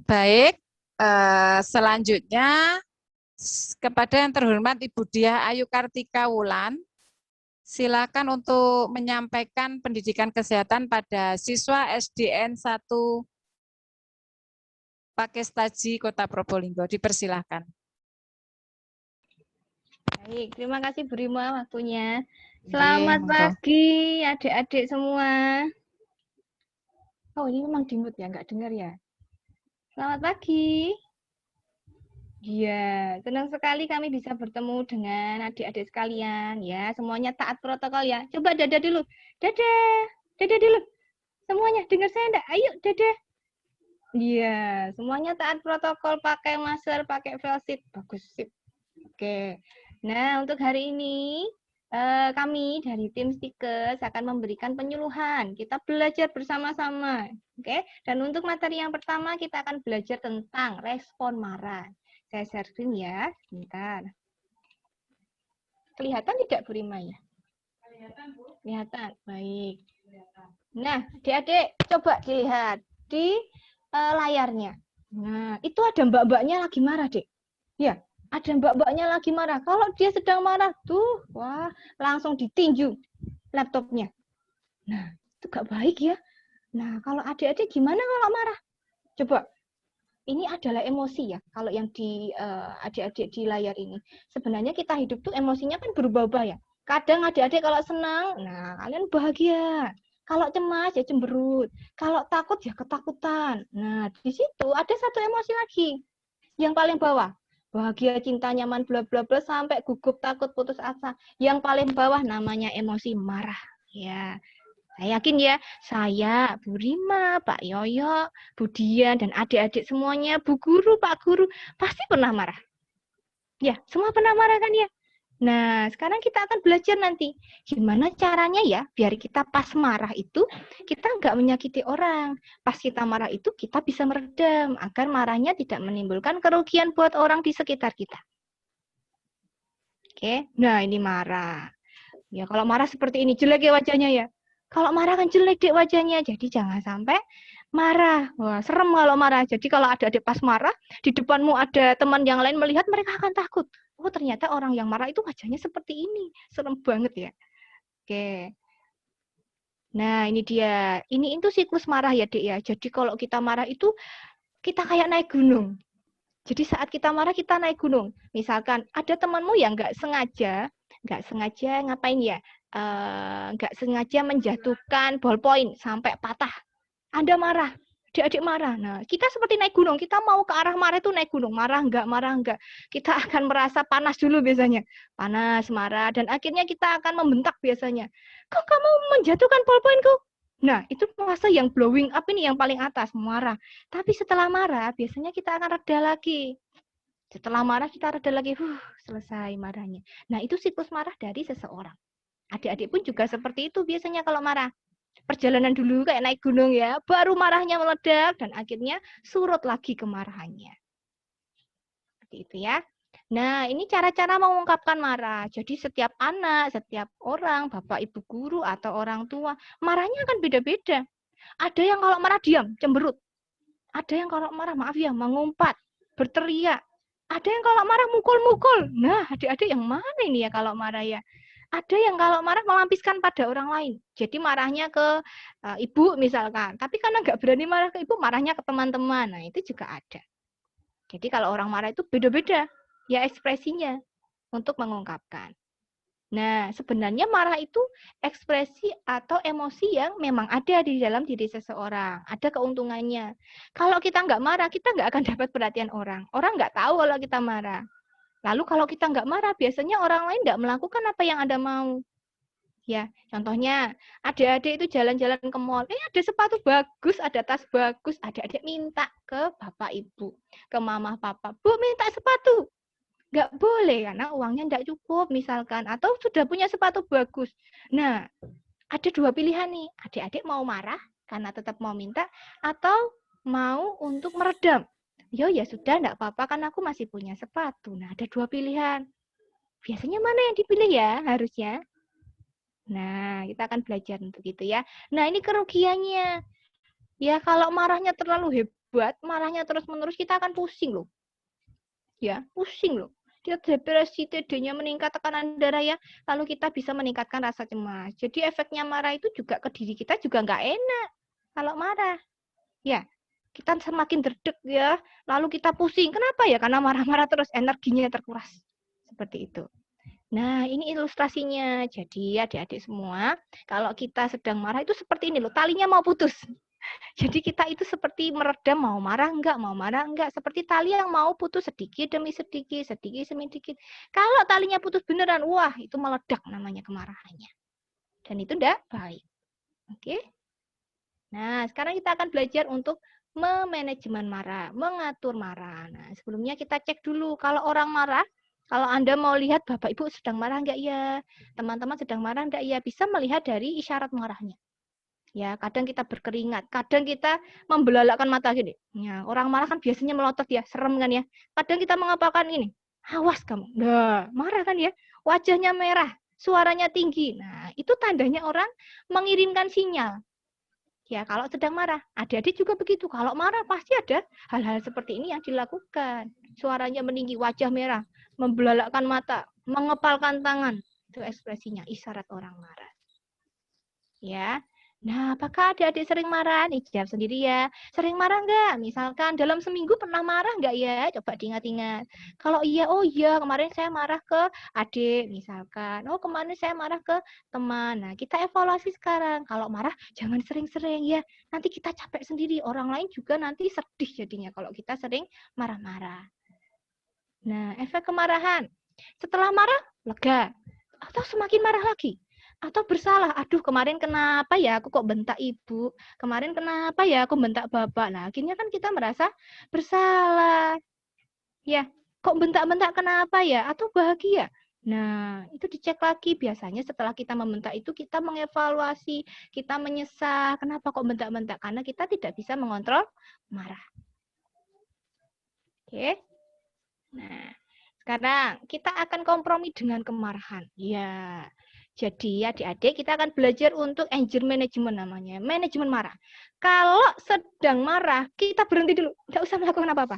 Baik, selanjutnya kepada yang terhormat Ibu Diah Ayu Kartika Wulan, silakan untuk menyampaikan pendidikan kesehatan pada siswa SDN 1 Pakestaji Kota Probolinggo. Dipersilahkan. Baik, terima kasih Bu Rima waktunya. Selamat pagi adik-adik semua. Oh, ini memang dimut ya, nggak dengar ya. Selamat pagi. Iya, senang sekali kami bisa bertemu dengan adik-adik sekalian ya. Semuanya taat protokol ya. Coba dadah dulu. Dadah. Dadah dulu. Semuanya dengar saya enggak? Ayo dadah. Iya, semuanya taat protokol, pakai masker, pakai face shield. Bagus sip. Oke. Nah, untuk hari ini kami dari tim Stikes akan memberikan penyuluhan. Kita belajar bersama-sama. Oke. Dan untuk materi yang pertama kita akan belajar tentang respon marah. Saya share screen ya, sebentar. Kelihatan tidak Bu Rima ya? Kelihatan Bu. Kelihatan, baik. Nah, adik-adik coba dilihat di layarnya. Nah, itu ada mbak-mbaknya lagi marah, Dek. Ya, ada mbak-mbaknya lagi marah. Kalau dia sedang marah, tuh, wah, langsung ditinju laptopnya. Nah, itu gak baik ya. Nah, kalau adik-adik gimana kalau marah? Coba. Ini adalah emosi ya, kalau yang di adik-adik di layar ini. Sebenarnya kita hidup tuh emosinya kan berubah-ubah ya. Kadang adik-adik kalau senang, nah kalian bahagia. Kalau cemas ya cemberut. Kalau takut ya ketakutan. Nah, di situ ada satu emosi lagi. Yang paling bawah. Bahagia, cinta, nyaman, bla bla bla sampai gugup, takut, putus asa. Yang paling bawah namanya emosi marah. Ya. Saya yakin ya, saya, Bu Rima, Pak Yoyo, Bu Dian, dan adik-adik semuanya, Bu Guru, Pak Guru, pasti pernah marah. Ya, semua pernah marah kan ya? Nah, sekarang kita akan belajar nanti. Gimana caranya ya, biar kita pas marah itu, kita nggak menyakiti orang. Pas kita marah itu, kita bisa meredam, agar marahnya tidak menimbulkan kerugian buat orang di sekitar kita. Oke, nah ini marah. Ya, kalau marah seperti ini, jelek ya wajahnya ya. Kalau marah kan jelek dek wajahnya, jadi jangan sampai marah. Wah, serem kalau marah. Jadi kalau ada adik pas marah, di depanmu ada teman yang lain melihat, mereka akan takut. Oh, ternyata orang yang marah itu wajahnya seperti ini. Serem banget ya. Oke. Nah, ini dia. Ini itu siklus marah ya, Dek ya. Jadi kalau kita marah itu, kita kayak naik gunung. Jadi saat kita marah, kita naik gunung. Misalkan ada temanmu yang nggak sengaja ngapain ya? Nggak sengaja menjatuhkan ballpoint sampai patah. Anda marah, adik-adik marah. Nah, kita seperti naik gunung. Kita mau ke arah marah itu naik gunung. Marah enggak. Kita akan merasa panas dulu biasanya. Panas, marah. Dan akhirnya kita akan membentak biasanya. Kok kamu menjatuhkan ballpointku? Nah, itu fase yang blowing up ini yang paling atas, marah. Tapi setelah marah, biasanya kita akan reda lagi. Setelah marah, kita reda lagi. Selesai marahnya. Nah, itu siklus marah dari seseorang. Adik-adik pun juga seperti itu biasanya kalau marah. Perjalanan dulu kayak naik gunung ya, baru marahnya meledak dan akhirnya surut lagi kemarahannya. Seperti itu ya. Nah, ini cara-cara mengungkapkan marah. Jadi setiap anak, setiap orang, bapak, ibu guru, atau orang tua, marahnya akan beda-beda. Ada yang kalau marah diam, cemberut. Ada yang kalau marah, maaf ya, mengumpat, berteriak. Ada yang kalau marah mukul-mukul. Nah, adik-adik yang mana ini ya kalau marah ya? Ada yang kalau marah melampiskan pada orang lain. Jadi marahnya ke ibu misalkan. Tapi karena nggak berani marah ke ibu, marahnya ke teman-teman. Nah, itu juga ada. Jadi kalau orang marah itu beda-beda ya ekspresinya untuk mengungkapkan. Nah, sebenarnya marah itu ekspresi atau emosi yang memang ada di dalam diri seseorang. Ada keuntungannya. Kalau kita nggak marah, kita nggak akan dapat perhatian orang. Orang nggak tahu kalau kita marah. Lalu kalau kita nggak marah, biasanya orang lain nggak melakukan apa yang Anda mau. Ya, contohnya adik-adik itu jalan-jalan ke mall, ada sepatu bagus, ada tas bagus, adik-adik minta ke bapak ibu, ke mama papa, Bu minta sepatu. Nggak boleh karena uangnya nggak cukup misalkan, atau sudah punya sepatu bagus. Nah, ada dua pilihan nih, adik-adik mau marah karena tetap mau minta, atau mau untuk meredam. Ya sudah, nggak apa-apa kan aku masih punya sepatu. Nah, ada dua pilihan. Biasanya mana yang dipilih ya harusnya? Nah, kita akan belajar untuk itu ya. Nah, ini kerugiannya. Ya, kalau marahnya terlalu buat marahnya terus-menerus, kita akan pusing loh. Ya, pusing loh. Dia depresi, TD-nya meningkat, tekanan darah ya, lalu kita bisa meningkatkan rasa cemas. Jadi efeknya marah itu juga ke diri kita juga nggak enak kalau marah. Ya, kita semakin derdek ya, lalu kita pusing. Kenapa ya? Karena marah-marah terus, energinya terkuras. Seperti itu. Nah, ini ilustrasinya. Jadi adik-adik semua, kalau kita sedang marah itu seperti ini loh, talinya mau putus. Jadi kita itu seperti meredam, mau marah enggak, seperti tali yang mau putus sedikit demi sedikit, sedikit demi sedikit. Kalau talinya putus beneran, wah itu meledak namanya kemarahannya. Dan itu enggak baik. Oke? Nah, sekarang kita akan belajar untuk memanajemen marah, mengatur marah. Nah, sebelumnya kita cek dulu kalau orang marah, kalau Anda mau lihat Bapak Ibu sedang marah enggak ya, teman-teman sedang marah enggak ya, bisa melihat dari isyarat marahnya. Ya, kadang kita berkeringat, kadang kita membelalakkan mata gini. Ya, orang marah kan biasanya melotot ya, serem kan ya. Kadang kita mengapalkan ini, awas kamu. Nah, marah kan ya, wajahnya merah, suaranya tinggi. Nah, itu tandanya orang mengirimkan sinyal. Ya, kalau sedang marah, adik-adik juga begitu. Kalau marah pasti ada hal-hal seperti ini yang dilakukan. Suaranya meninggi, wajah merah, membelalakkan mata, mengepalkan tangan. Itu ekspresinya, isyarat orang marah. Ya. Nah, apakah adik-adik sering marah? Nih, jawab sendiri ya. Sering marah enggak? Misalkan dalam seminggu pernah marah enggak ya? Coba diingat-ingat. Kalau iya, oh iya, kemarin saya marah ke adik, misalkan. Oh, kemarin saya marah ke teman. Nah, kita evaluasi sekarang. Kalau marah, jangan sering-sering ya. Nanti kita capek sendiri. Orang lain juga nanti sedih jadinya kalau kita sering marah-marah. Nah, efek kemarahan. Setelah marah, lega. Atau semakin marah lagi. Atau bersalah, aduh kemarin kenapa ya aku kok bentak ibu, kemarin kenapa ya aku bentak bapak. Nah, akhirnya kan kita merasa bersalah. Ya, kok bentak-bentak kenapa ya? Atau bahagia. Nah, itu dicek lagi. Biasanya setelah kita membentak itu kita mengevaluasi, kita menyesal. Kenapa kok bentak-bentak? Karena kita tidak bisa mengontrol marah. Oke. Nah, sekarang kita akan kompromi dengan kemarahan. Ya. Jadi adik-adik kita akan belajar untuk anger management namanya, manajemen marah. Kalau sedang marah, kita berhenti dulu, nggak usah melakukan apa-apa.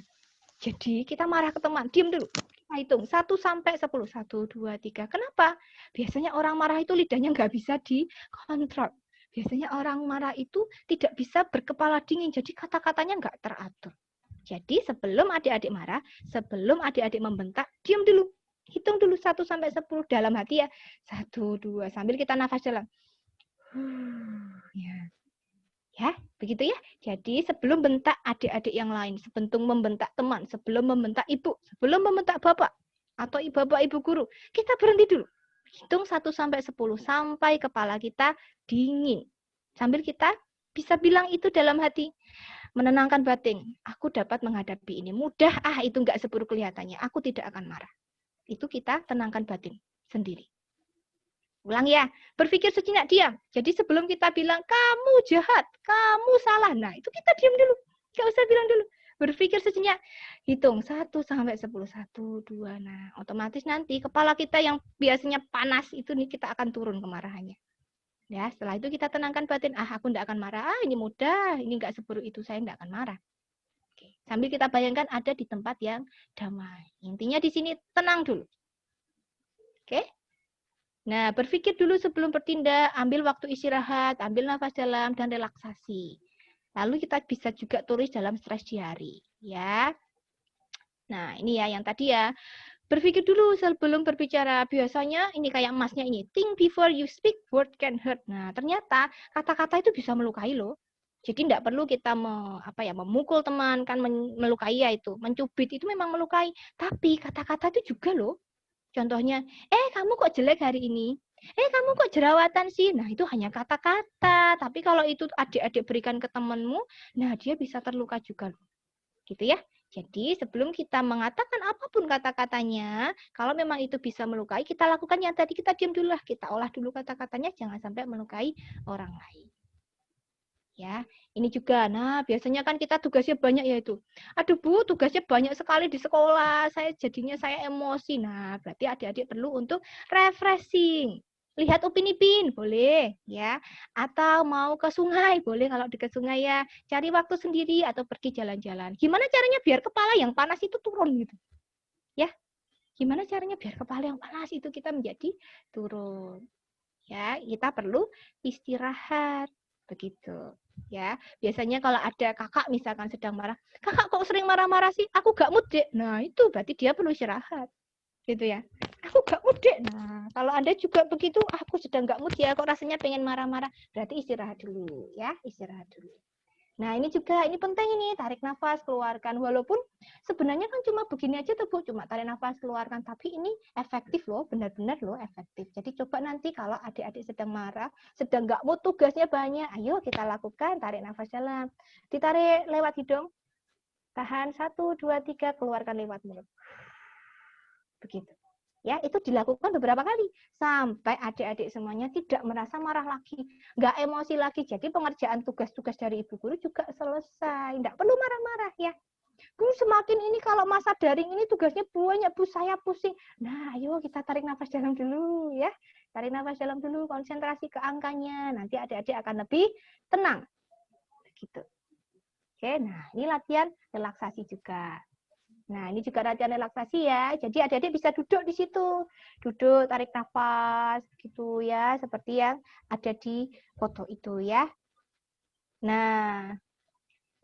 Jadi kita marah ke teman, diam dulu. Kita hitung 1 sampai 10. 1, 2, 3. Kenapa? Biasanya orang marah itu lidahnya nggak bisa dikontrol. Biasanya orang marah itu tidak bisa berkepala dingin, jadi kata-katanya nggak teratur. Jadi sebelum adik-adik marah, sebelum adik-adik membentak, diam dulu. Hitung dulu 1 sampai 10 dalam hati ya. 1, 2, sambil kita nafas dalam. Ya, begitu ya. Jadi sebelum bentak adik-adik yang lain, sebelum membentak teman, sebelum membentak ibu, sebelum membentak bapak, atau bapak ibu guru, kita berhenti dulu. Hitung 1 sampai 10 sampai kepala kita dingin. Sambil kita bisa bilang itu dalam hati. Menenangkan batin. Aku dapat menghadapi ini. Mudah, itu enggak seburuk kelihatannya. Aku tidak akan marah. Itu kita tenangkan batin sendiri. Ulang ya, berpikir sejenak, diam. Jadi sebelum kita bilang, kamu jahat, kamu salah. Nah, itu kita diam dulu. Nggak usah bilang dulu. Berpikir sejenak, hitung 1 sampai 10. 1, 2. Nah, otomatis nanti kepala kita yang biasanya panas itu nih kita akan turun kemarahannya. Ya, setelah itu kita tenangkan batin. Aku enggak akan marah. Ini mudah. Ini enggak seburuk itu. Saya enggak akan marah. Oke. Sambil kita bayangkan ada di tempat yang damai. Intinya di sini tenang dulu. Oke. Nah, berpikir dulu sebelum bertindak. Ambil waktu istirahat. Ambil nafas dalam dan relaksasi. Lalu kita bisa juga tulis dalam stres diary. Ya. Nah, ini ya yang tadi ya. Berpikir dulu sebelum berbicara. Biasanya ini kayak emasnya ini. Think before you speak, word can hurt. Nah, ternyata kata-kata itu bisa melukai loh. Jadi tidak perlu kita memukul teman, kan melukai ya itu. Mencubit itu memang melukai. Tapi kata-kata itu juga loh. Contohnya, kamu kok jelek hari ini? Kamu kok jerawatan sih? Nah, itu hanya kata-kata. Tapi kalau itu adik-adik berikan ke temanmu, nah dia bisa terluka juga loh. Gitu ya. Jadi sebelum kita mengatakan apapun kata-katanya, kalau memang itu bisa melukai, kita lakukan yang tadi, kita diam dulu lah, kita olah dulu kata-katanya, jangan sampai melukai orang lain. Ya, ini juga. Nah, biasanya kan kita tugasnya banyak ya itu. Aduh Bu, tugasnya banyak sekali di sekolah, jadinya saya emosi. Nah, berarti adik-adik perlu untuk refreshing. lihat Upin Ipin, boleh ya. Atau mau ke sungai, boleh kalau dekat sungai ya. Cari waktu sendiri atau pergi jalan-jalan. Gimana caranya biar kepala yang panas itu turun gitu? Ya, gimana caranya biar kepala yang panas itu kita menjadi turun? Ya, kita perlu istirahat. Begitu. Ya, biasanya kalau ada kakak misalkan sedang marah, kakak kok sering marah-marah sih? Aku gak mood deh. Nah, itu berarti dia perlu istirahat. Gitu ya. Aku gak mood deh. Nah, kalau Anda juga begitu, aku sedang gak mood ya, kok rasanya pengen marah-marah. Berarti istirahat dulu ya, istirahat dulu. Nah, ini juga, ini penting ini, tarik nafas, keluarkan. Walaupun sebenarnya kan cuma begini aja tuh Bu, cuma tarik nafas, keluarkan. Tapi ini efektif loh, benar-benar loh efektif. Jadi coba nanti kalau adik-adik sedang marah, sedang nggak mood, tugasnya banyak, ayo kita lakukan, tarik nafas dalam. Ditarik lewat hidung, tahan, 1, 2, 3, keluarkan lewat mulut. Begitu. Ya, itu dilakukan beberapa kali sampai adik-adik semuanya tidak merasa marah lagi, nggak emosi lagi. Jadi pengerjaan tugas-tugas dari ibu guru juga selesai, nggak perlu marah-marah ya. Bu, semakin ini kalau masa daring ini tugasnya banyak Bu, saya pusing. Nah, ayo kita tarik nafas dalam dulu ya. Tarik nafas dalam dulu, konsentrasi ke angkanya. Nanti adik-adik akan lebih tenang. Begitu. Oke, nah ini latihan relaksasi juga. Nah, ini juga latihan relaksasi ya. Jadi adik-adik bisa duduk di situ. Duduk, tarik nafas gitu ya, seperti yang ada di foto itu ya. Nah,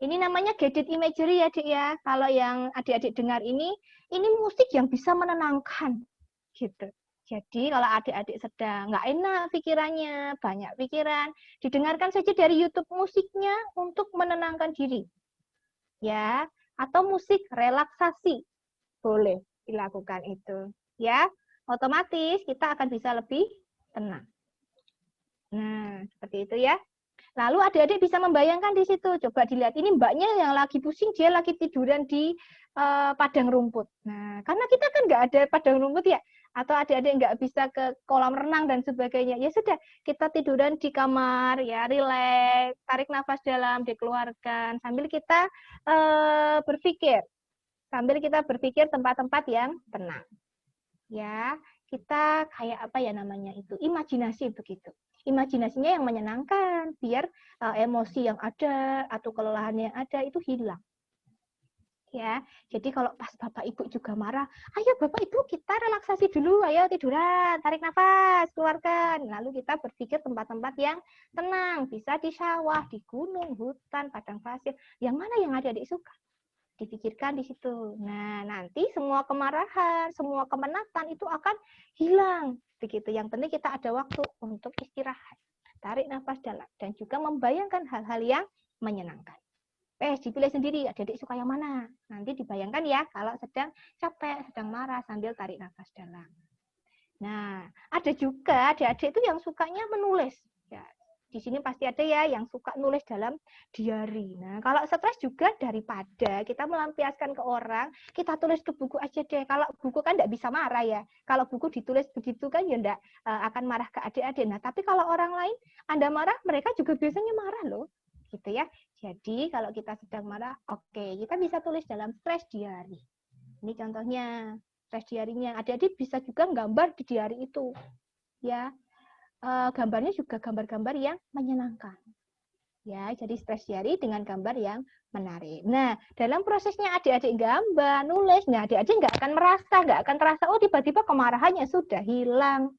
ini namanya guided imagery ya, Dik ya. Kalau yang adik-adik dengar ini musik yang bisa menenangkan gitu. Jadi kalau adik-adik sedang nggak enak pikirannya, banyak pikiran, didengarkan saja dari YouTube musiknya untuk menenangkan diri. Ya, atau musik relaksasi. Boleh dilakukan itu. Ya, otomatis kita akan bisa lebih tenang. Nah, seperti itu ya. Lalu adik-adik bisa membayangkan di situ. Coba dilihat, ini mbaknya yang lagi pusing, dia lagi tiduran di padang rumput. Nah, karena kita kan nggak ada padang rumput ya, atau adik-adik nggak bisa ke kolam renang dan sebagainya. Ya sudah, kita tiduran di kamar, ya rileks, tarik nafas dalam, dikeluarkan, sambil kita berpikir. Sambil kita berpikir tempat-tempat yang tenang. Ya, kita kayak apa ya namanya itu, imajinasi begitu. Imajinasinya yang menyenangkan, biar emosi yang ada atau kelelahan yang ada itu hilang. Ya, jadi kalau pas Bapak Ibu juga marah, ayo Bapak Ibu kita relaksasi dulu, ayo tiduran, tarik nafas, keluarkan. Lalu kita berpikir tempat-tempat yang tenang, bisa di sawah, di gunung, hutan, padang pasir, yang mana yang adik-adik suka. Dipikirkan di situ. Nah, nanti semua kemarahan, semua kemenatan itu akan hilang. Begitu. Yang penting kita ada waktu untuk istirahat. Tarik nafas dalam dan juga membayangkan hal-hal yang menyenangkan. Dipilih sendiri, adik-adik suka yang mana. Nanti dibayangkan ya kalau sedang capek, sedang marah sambil tarik nafas dalam. Nah, ada juga adik-adik itu yang sukanya menulis. Ya, di sini pasti ada ya yang suka nulis dalam diary. Nah, kalau stres juga daripada kita melampiaskan ke orang, kita tulis ke buku aja deh. Kalau buku kan enggak bisa marah ya. Kalau buku ditulis begitu kan ya enggak akan marah ke adik-adik. Nah, tapi kalau orang lain Anda marah, mereka juga biasanya marah loh. Gitu ya. Jadi, kalau kita sedang marah, oke, kita bisa tulis dalam stress diary. Ini contohnya stress diary-nya. Adik-adik bisa juga gambar di diary itu. Ya, gambarnya juga gambar-gambar yang menyenangkan. Ya, jadi stress diary dengan gambar yang menarik. Nah, dalam prosesnya adik-adik gambar, nulis, nah adik-adik nggak akan terasa, oh tiba-tiba kemarahannya sudah hilang.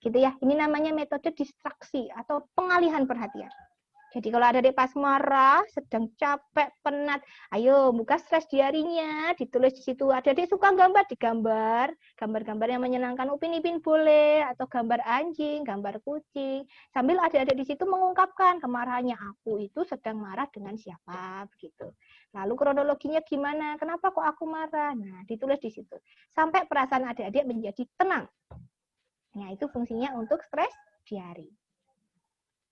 Gitu ya. Ini namanya metode distraksi atau pengalihan perhatian. Jadi kalau ada adik pas marah, sedang capek, penat, ayo buka stress diary-nya, ditulis di situ. Ada adik suka gambar, digambar, gambar-gambar yang menyenangkan, Upin Ipin boleh, atau gambar anjing, gambar kucing. Sambil adik-adik di situ mengungkapkan kemarahannya, aku itu sedang marah dengan siapa, begitu. Lalu kronologinya gimana, kenapa kok aku marah? Nah, ditulis di situ. Sampai perasaan adik-adik menjadi tenang. Nah, itu fungsinya untuk stress diary.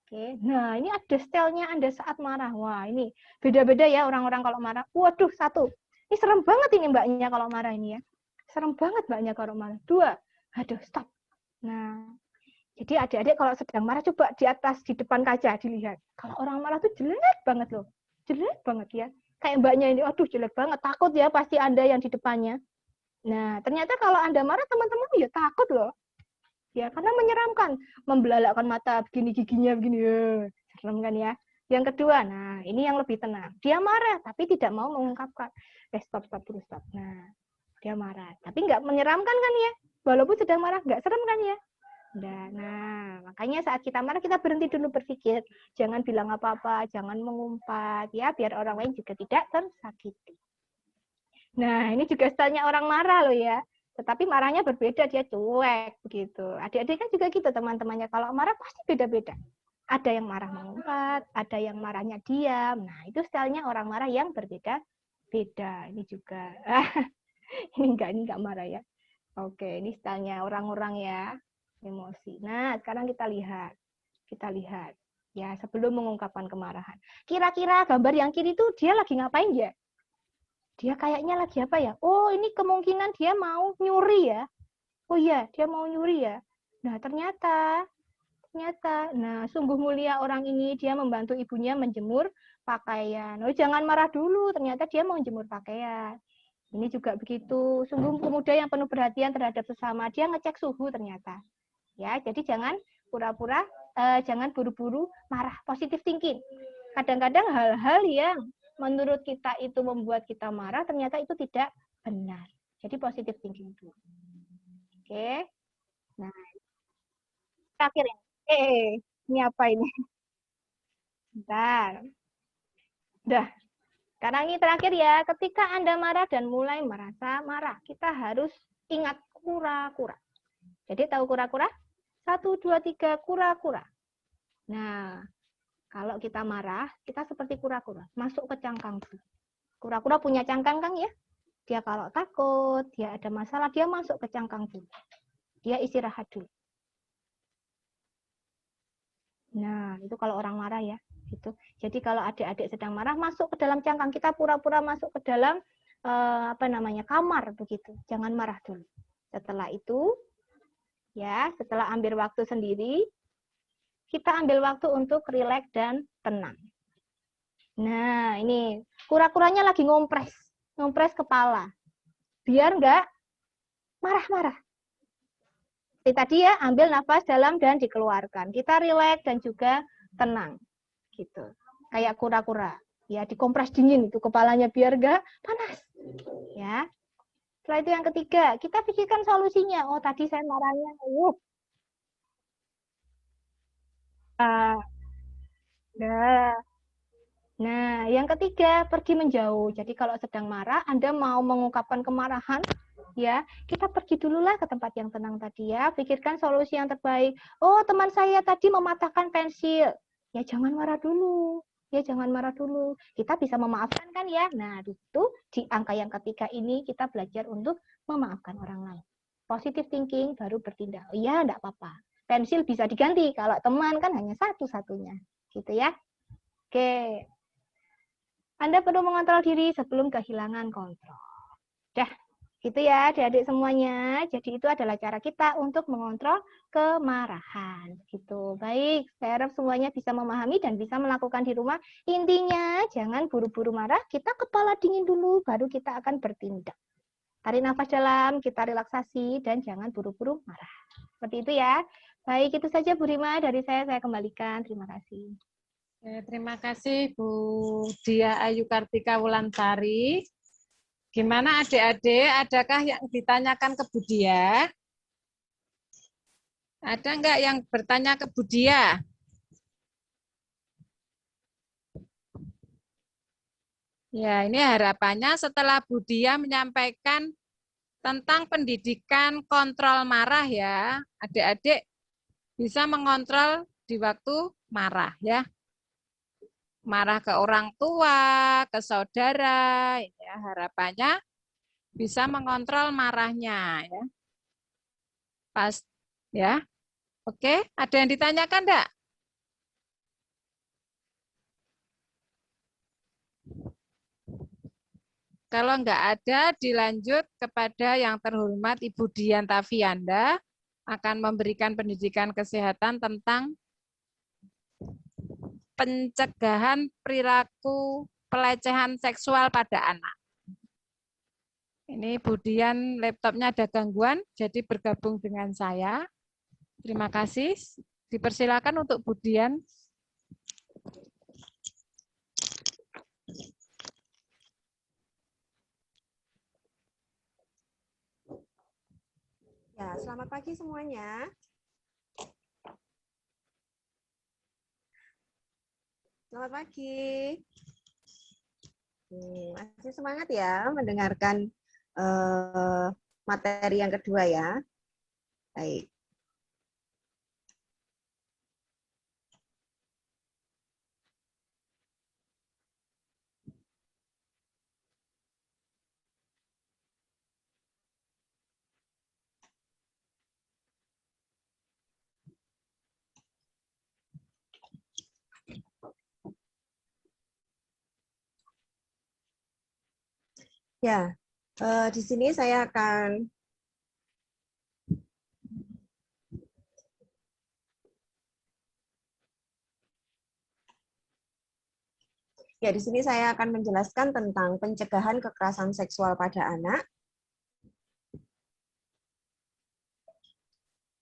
Oke, nah ini ada stylenya Anda saat marah. Wah, ini beda-beda ya orang-orang kalau marah. Waduh, 1. Ini serem banget ini mbaknya kalau marah ini ya. Serem banget mbaknya kalau marah. 2. Aduh, stop. Nah, jadi adik-adik kalau sedang marah coba di atas, di depan kaca dilihat. Kalau orang marah tuh jelek banget loh. Jelek banget ya. Kayak mbaknya ini, aduh jelek banget. Takut ya pasti Anda yang di depannya. Nah, ternyata kalau Anda marah, teman-teman ya takut loh. Ya, karena menyeramkan, membelalakkan mata, begini giginya begini, serem kan ya. Yang kedua, nah ini yang lebih tenang. Dia marah, tapi tidak mau mengungkapkan. Stop dulu, stop. Nah, dia marah, tapi nggak menyeramkan kan ya. Walaupun sedang marah, nggak serem kan ya. Nah, makanya saat kita marah, kita berhenti dulu berpikir. Jangan bilang apa-apa, jangan mengumpat, ya, biar orang lain juga tidak tersakiti. Nah, ini juga stylenya orang marah loh ya. Tetapi marahnya berbeda, dia cuek begitu. Adik-adik kan juga gitu teman-temannya. Kalau marah pasti beda-beda. Ada yang marah mengumpat, ada yang marahnya diam. Nah, itu stylenya orang marah yang berbeda-beda. Ini juga. ini enggak marah ya. Oke, ini stylenya orang-orang ya. Emosi. Nah, sekarang kita lihat. Kita lihat. Ya, sebelum mengungkapkan kemarahan. Kira-kira gambar yang kiri itu dia lagi ngapain ya? Dia kayaknya lagi apa ya? Oh, ini kemungkinan dia mau nyuri ya. Oh iya, dia mau nyuri ya. Nah, ternyata, nah sungguh mulia orang ini, dia membantu ibunya menjemur pakaian. Oh, jangan marah dulu, ternyata dia mau menjemur pakaian. Ini juga begitu, sungguh pemuda yang penuh perhatian terhadap sesama. Dia ngecek suhu ternyata. Ya, jadi jangan pura-pura, jangan buru-buru marah. Positive thinking. Kadang-kadang hal-hal yang menurut kita itu membuat kita marah, ternyata itu tidak benar. Jadi positive thinking dulu. Oke. Nah, terakhir ya. Ini apa ini? Bentar. Udah. Sekarang ini terakhir ya. Ketika Anda marah dan mulai merasa marah, kita harus ingat kura-kura. Jadi tahu kura-kura? 1, 2, 3, kura-kura. Nah, kalau kita marah, kita seperti kura-kura, masuk ke cangkang dulu. Kura-kura punya cangkang kan ya? Dia kalau takut, dia ada masalah, dia masuk ke cangkang dulu. Dia istirahat dulu. Nah, itu kalau orang marah ya. Gitu. Jadi kalau adik-adik sedang marah, masuk ke dalam cangkang. Kita pura-pura masuk ke dalam kamar begitu. Jangan marah dulu. Setelah itu, ya, setelah ambil waktu sendiri, kita ambil waktu untuk rileks dan tenang. Nah, ini kura-kuranya lagi ngompres kepala. Biar nggak marah-marah. Tadi ya, ambil nafas dalam dan dikeluarkan. Kita rileks dan juga tenang. Gitu. Kayak kura-kura. Ya, dikompres dingin itu kepalanya biar nggak panas. Ya. Setelah itu yang ketiga, kita pikirkan solusinya. Oh, tadi saya marahnya. Nah, yang ketiga, pergi menjauh. Jadi kalau sedang marah, Anda mau mengungkapkan kemarahan, ya, kita pergi dululah ke tempat yang tenang tadi ya. Pikirkan solusi yang terbaik. Oh, teman saya tadi mematahkan pensil. Ya, jangan marah dulu. Ya, jangan marah dulu. Kita bisa memaafkan kan ya. Nah, itu di angka yang ketiga ini kita belajar untuk memaafkan orang lain. Positive thinking baru bertindak. Oh, ya, enggak apa-apa. Pensil bisa diganti. Kalau teman kan hanya satu-satunya. Gitu ya. Oke. Anda perlu mengontrol diri sebelum kehilangan kontrol. Dah, gitu ya adik-adik semuanya. Jadi itu adalah cara kita untuk mengontrol kemarahan. Gitu. Baik, saya harap semuanya bisa memahami dan bisa melakukan di rumah. Intinya, jangan buru-buru marah, kita kepala dingin dulu, baru kita akan bertindak. Tarik nafas dalam, kita relaksasi, dan jangan buru-buru marah. Seperti itu ya. Baik, itu saja Bu Rima dari saya kembalikan. Terima kasih. Terima kasih Bu Dia Ayu Kartika Wulansari. Gimana adik-adik, adakah yang ditanyakan ke Bu Dia? Ada enggak yang bertanya ke Bu Dia? Ya, ini harapannya setelah Bu Dia menyampaikan tentang pendidikan kontrol marah ya, adik-adik bisa mengontrol di waktu marah ya. Marah ke orang tua, ke saudara, ya, harapannya bisa mengontrol marahnya ya. Pas ya. Oke, ada yang ditanyakan enggak? Kalau enggak ada, dilanjut kepada yang terhormat Ibu Dian Tafianda akan memberikan pendidikan kesehatan tentang pencegahan perilaku pelecehan seksual pada anak. Ini Bu Dian laptopnya ada gangguan, jadi bergabung dengan saya. Terima kasih. Dipersilakan untuk Budian. Ya, selamat pagi semuanya. Selamat pagi. Masih semangat ya mendengarkan materi yang kedua ya. Baik. Ya, di sini saya akan menjelaskan tentang pencegahan kekerasan seksual pada anak.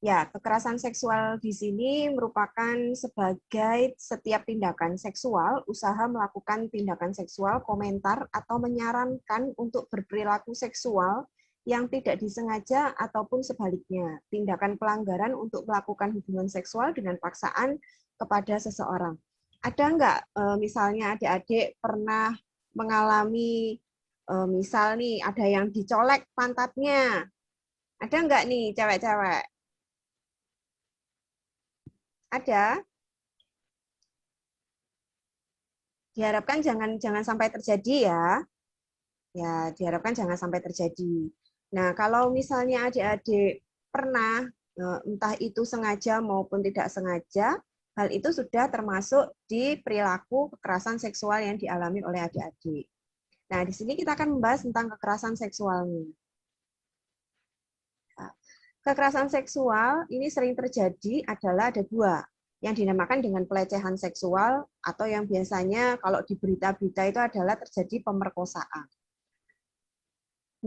Ya, kekerasan seksual di sini merupakan sebagai setiap tindakan seksual, usaha melakukan tindakan seksual, komentar, atau menyarankan untuk berperilaku seksual yang tidak disengaja ataupun sebaliknya. Tindakan pelanggaran untuk melakukan hubungan seksual dengan paksaan kepada seseorang. Ada nggak misalnya adik-adik pernah mengalami misal nih ada yang dicolek pantatnya? Ada nggak nih cewek-cewek? Ada. Diharapkan jangan sampai terjadi ya. Ya, diharapkan jangan sampai terjadi. Nah, kalau misalnya adik-adik pernah entah itu sengaja maupun tidak sengaja, hal itu sudah termasuk di perilaku kekerasan seksual yang dialami oleh adik-adik. Nah, di sini kita akan membahas tentang kekerasan seksualnya. Kekerasan seksual ini sering terjadi adalah ada dua, yang dinamakan dengan pelecehan seksual atau yang biasanya kalau di berita-berita itu adalah terjadi pemerkosaan.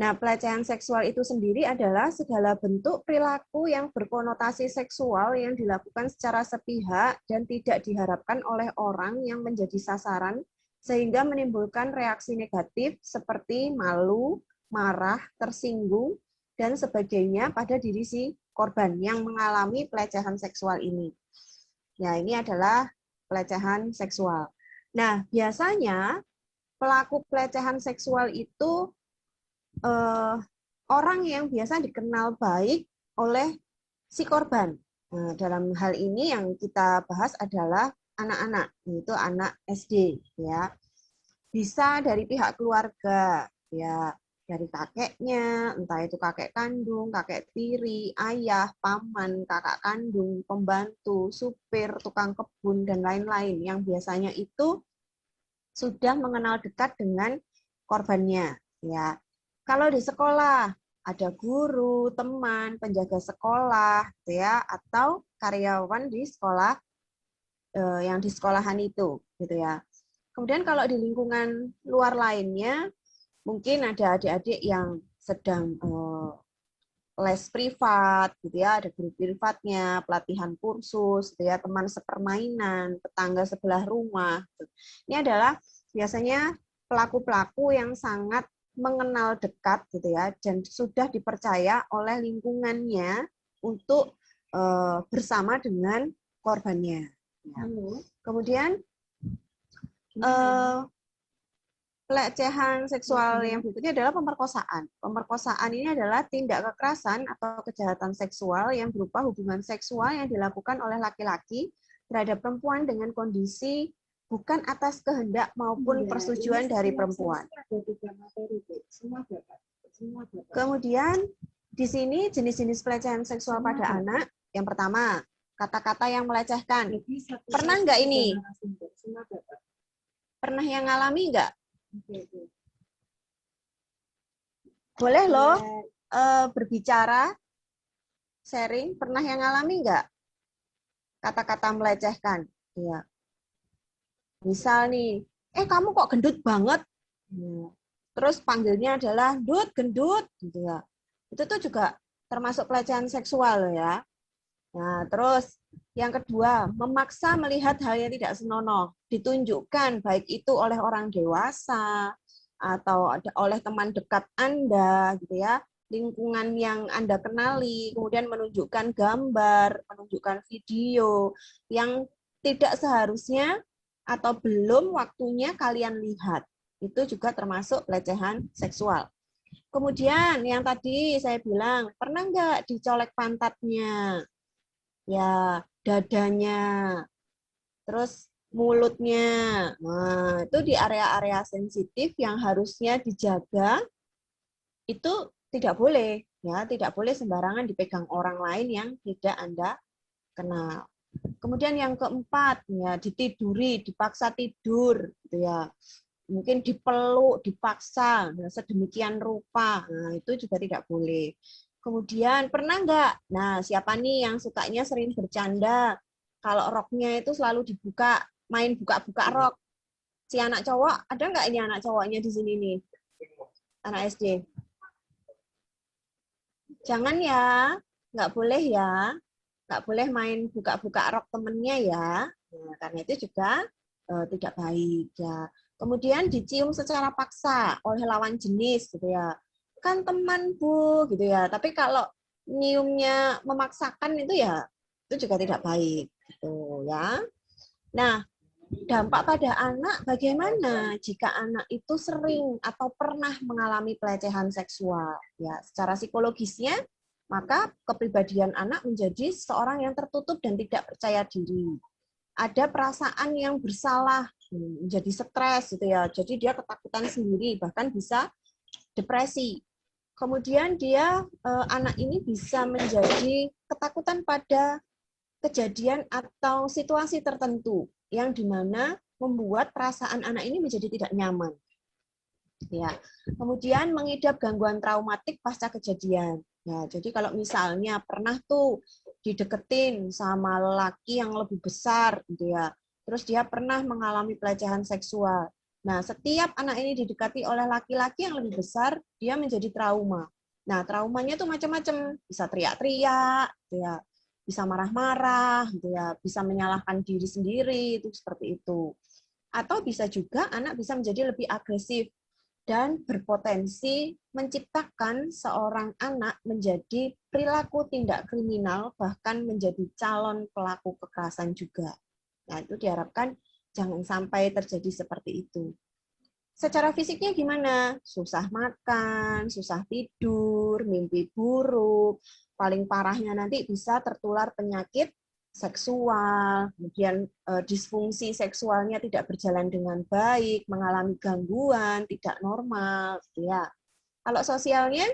Nah, pelecehan seksual itu sendiri adalah segala bentuk perilaku yang berkonotasi seksual yang dilakukan secara sepihak dan tidak diharapkan oleh orang yang menjadi sasaran sehingga menimbulkan reaksi negatif seperti malu, marah, tersinggung, dan sebagainya pada diri si korban yang mengalami pelecehan seksual ini. Ya, ini adalah pelecehan seksual. Nah, biasanya pelaku pelecehan seksual itu orang yang biasa dikenal baik oleh si korban. Nah, dalam hal ini yang kita bahas adalah anak-anak, yaitu anak SD, ya. Bisa dari pihak keluarga, ya, dari kakeknya, entah itu kakek kandung, kakek tiri, ayah, paman, kakak kandung, pembantu, supir, tukang kebun, dan lain-lain yang biasanya itu sudah mengenal dekat dengan korbannya. Ya, kalau di sekolah ada guru, teman, penjaga sekolah, ya, atau karyawan di sekolah yang di sekolahan itu, gitu ya. Kemudian kalau di lingkungan luar lainnya, mungkin ada adik-adik yang sedang les privat, gitu ya, ada guru privatnya, pelatihan kursus, gitu ya, teman sepermainan, tetangga sebelah rumah. Gitu. Ini adalah biasanya pelaku-pelaku yang sangat mengenal dekat, gitu ya, dan sudah dipercaya oleh lingkungannya untuk bersama dengan korbannya. Ya. Kemudian pelecehan seksual yang berikutnya adalah pemerkosaan. Pemerkosaan ini adalah tindak kekerasan atau kejahatan seksual yang berupa hubungan seksual yang dilakukan oleh laki-laki terhadap perempuan dengan kondisi bukan atas kehendak maupun persetujuan dari perempuan. Kemudian di sini jenis-jenis pelecehan seksual pada anak. Yang pertama, kata-kata yang melecehkan. Pernah nggak ini? Pernah yang ngalami nggak? Boleh loh berbicara, sharing. Pernah yang ngalami nggak kata-kata melecehkan? Ya. Misal nih, kamu kok gendut banget? Terus panggilnya adalah Dut, gendut, gitu ya. Itu tuh juga termasuk pelecehan seksual ya. Nah, terus yang kedua, memaksa melihat hal yang tidak senonoh, ditunjukkan baik itu oleh orang dewasa atau oleh teman dekat Anda gitu ya, lingkungan yang Anda kenali, kemudian menunjukkan gambar, menunjukkan video yang tidak seharusnya atau belum waktunya kalian lihat. Itu juga termasuk pelecehan seksual. Kemudian yang tadi saya bilang, pernah nggak dicolek pantatnya? Ya, dadanya, terus mulutnya. Nah, itu di area-area sensitif yang harusnya dijaga, itu tidak boleh. Ya, tidak boleh sembarangan dipegang orang lain yang tidak Anda kenal. Kemudian yang keempat, ya ditiduri, dipaksa tidur, gitu ya. Mungkin dipeluk, dipaksa, sedemikian rupa. Nah, itu juga tidak boleh. Kemudian pernah nggak? Nah, siapa nih yang sukanya sering bercanda? Kalau roknya itu selalu dibuka, main buka-buka rok. Si anak cowok, ada nggak ini anak cowoknya di sini nih? Anak SD. Jangan ya, nggak boleh ya. Nggak boleh main buka-buka rok temennya ya. Nah, karena itu juga tidak baik ya. Kemudian dicium secara paksa oleh lawan jenis gitu ya. Kan teman Bu gitu ya. Tapi kalau nyiumnya memaksakan itu ya itu juga tidak baik gitu ya. Nah, dampak pada anak bagaimana jika anak itu sering atau pernah mengalami pelecehan seksual ya. Secara psikologisnya maka kepribadian anak menjadi seorang yang tertutup dan tidak percaya diri. Ada perasaan yang bersalah, menjadi stres gitu ya. Jadi dia ketakutan sendiri, bahkan bisa depresi. Kemudian dia anak ini bisa menjadi ketakutan pada kejadian atau situasi tertentu yang dimana membuat perasaan anak ini menjadi tidak nyaman. Ya. Kemudian mengidap gangguan traumatik pasca kejadian. Ya, jadi kalau misalnya pernah tuh dideketin sama lelaki yang lebih besar gitu ya. Terus dia pernah mengalami pelecehan seksual. Nah, setiap anak ini didekati oleh laki-laki yang lebih besar, dia menjadi trauma. Nah, traumanya tuh macam-macam, bisa teriak-teriak, gitu ya. Bisa marah-marah, gitu ya. Bisa menyalahkan diri sendiri, itu seperti itu. Atau bisa juga anak bisa menjadi lebih agresif dan berpotensi menciptakan seorang anak menjadi perilaku tindak kriminal, bahkan menjadi calon pelaku kekerasan juga. Nah, itu diharapkan jangan sampai terjadi seperti itu. Secara fisiknya gimana? Susah makan, susah tidur, mimpi buruk, paling parahnya nanti bisa tertular penyakit seksual, kemudian disfungsi seksualnya tidak berjalan dengan baik, mengalami gangguan, tidak normal, gitu ya. Kalau sosialnya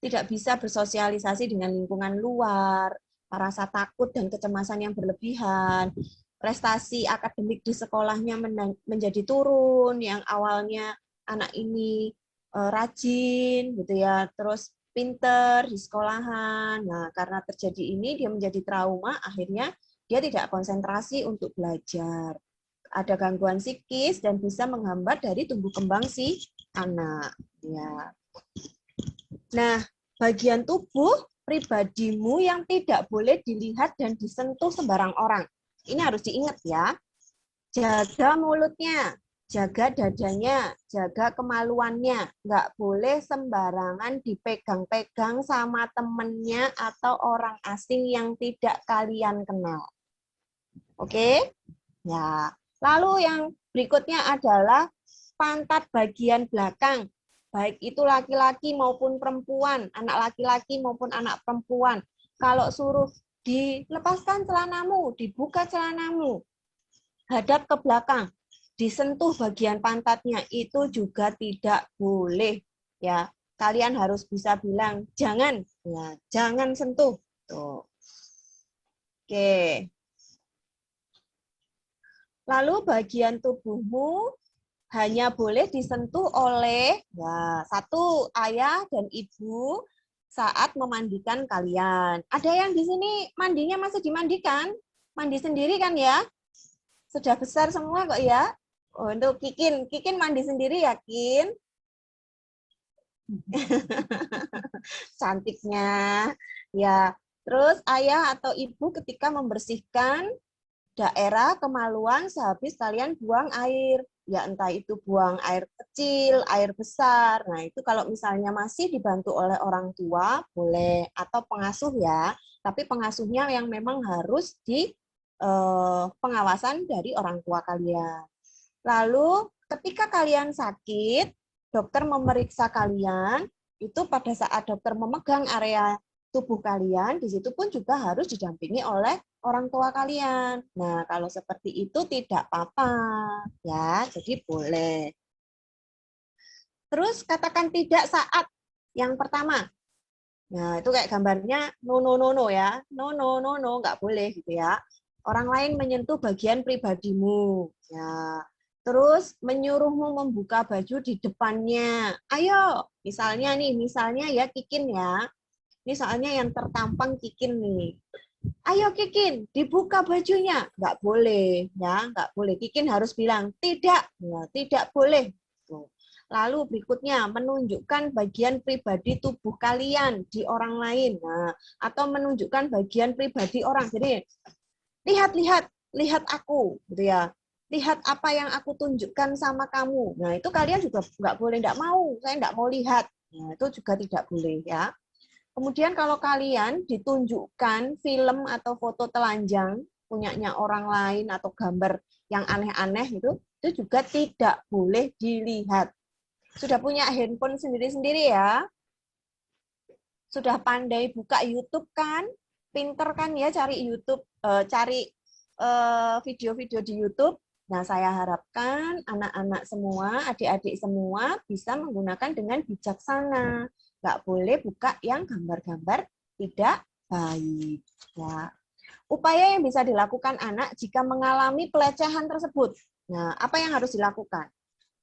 tidak bisa bersosialisasi dengan lingkungan luar, rasa takut dan kecemasan yang berlebihan, prestasi akademik di sekolahnya menjadi turun, yang awalnya anak ini rajin, gitu ya, terus pinter di sekolahan. Nah, karena terjadi ini, dia menjadi trauma, akhirnya dia tidak konsentrasi untuk belajar. Ada gangguan psikis dan bisa menghambat dari tumbuh kembang si anak. Ya. Nah, bagian tubuh pribadimu yang tidak boleh dilihat dan disentuh sembarang orang. Ini harus diingat ya. Jaga mulutnya, jaga dadanya, jaga kemaluannya. Nggak boleh sembarangan dipegang-pegang sama temennya atau orang asing yang tidak kalian kenal. Oke? Ya. Lalu yang berikutnya adalah pantat bagian belakang. Baik itu laki-laki maupun perempuan, anak laki-laki maupun anak perempuan. Kalau suruh dilepaskan celanamu, dibuka celanamu, hadap ke belakang, disentuh bagian pantatnya, itu juga tidak boleh. Ya, kalian harus bisa bilang jangan, ya, jangan sentuh. Tuh. Oke. Lalu bagian tubuhmu hanya boleh disentuh oleh ya, satu ayah dan ibu saat memandikan kalian. Ada yang di sini mandinya masih dimandikan? Mandi sendiri kan ya? Sudah besar semua kok ya? Oh, untuk Kikin mandi sendiri ya, Kin? Cantiknya. Ya, Terus ayah atau ibu ketika membersihkan daerah kemaluan sehabis kalian buang air. Ya entah itu buang air kecil, air besar. Nah itu kalau misalnya masih dibantu oleh orang tua, boleh. Atau pengasuh ya. Tapi pengasuhnya yang memang harus di pengawasan dari orang tua kalian. Lalu ketika kalian sakit, dokter memeriksa kalian, itu pada saat dokter memegang area tubuh kalian, di situ pun juga harus didampingi oleh orang tua kalian. Nah, kalau seperti itu tidak apa-apa, ya, jadi boleh. Terus katakan tidak saat yang pertama. Nah, itu kayak gambarnya no, no, no, no ya. No, no, no, no, nggak boleh gitu ya. Orang lain menyentuh bagian pribadimu. Ya. Terus menyuruhmu membuka baju di depannya. Ayo, misalnya ya Kikin ya. Ini soalnya yang tertampang Kikin nih. Ayo Kikin, dibuka bajunya. Nggak boleh, ya, nggak boleh. Kikin harus bilang, tidak, ya, tidak boleh. Tuh. Lalu berikutnya, menunjukkan bagian pribadi tubuh kalian di orang lain. Nah, atau menunjukkan bagian pribadi orang. Jadi, lihat aku, gitu ya. Lihat apa yang aku tunjukkan sama kamu. Nah, itu kalian juga nggak boleh, nggak mau. Saya nggak mau lihat. Nah, itu juga tidak boleh, ya. Kemudian kalau kalian ditunjukkan film atau foto telanjang punyanya orang lain atau gambar yang aneh-aneh itu juga tidak boleh dilihat. Sudah punya handphone sendiri-sendiri ya? Sudah pandai buka YouTube kan? Pinter kan ya cari YouTube, cari video-video di YouTube. Nah, saya harapkan anak-anak semua, adik-adik semua bisa menggunakan dengan bijaksana. Nggak boleh buka yang gambar-gambar tidak baik. Ya. Upaya yang bisa dilakukan anak jika mengalami pelecehan tersebut. Nah, apa yang harus dilakukan?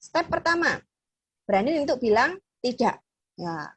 Step pertama, berani untuk bilang tidak. Ya.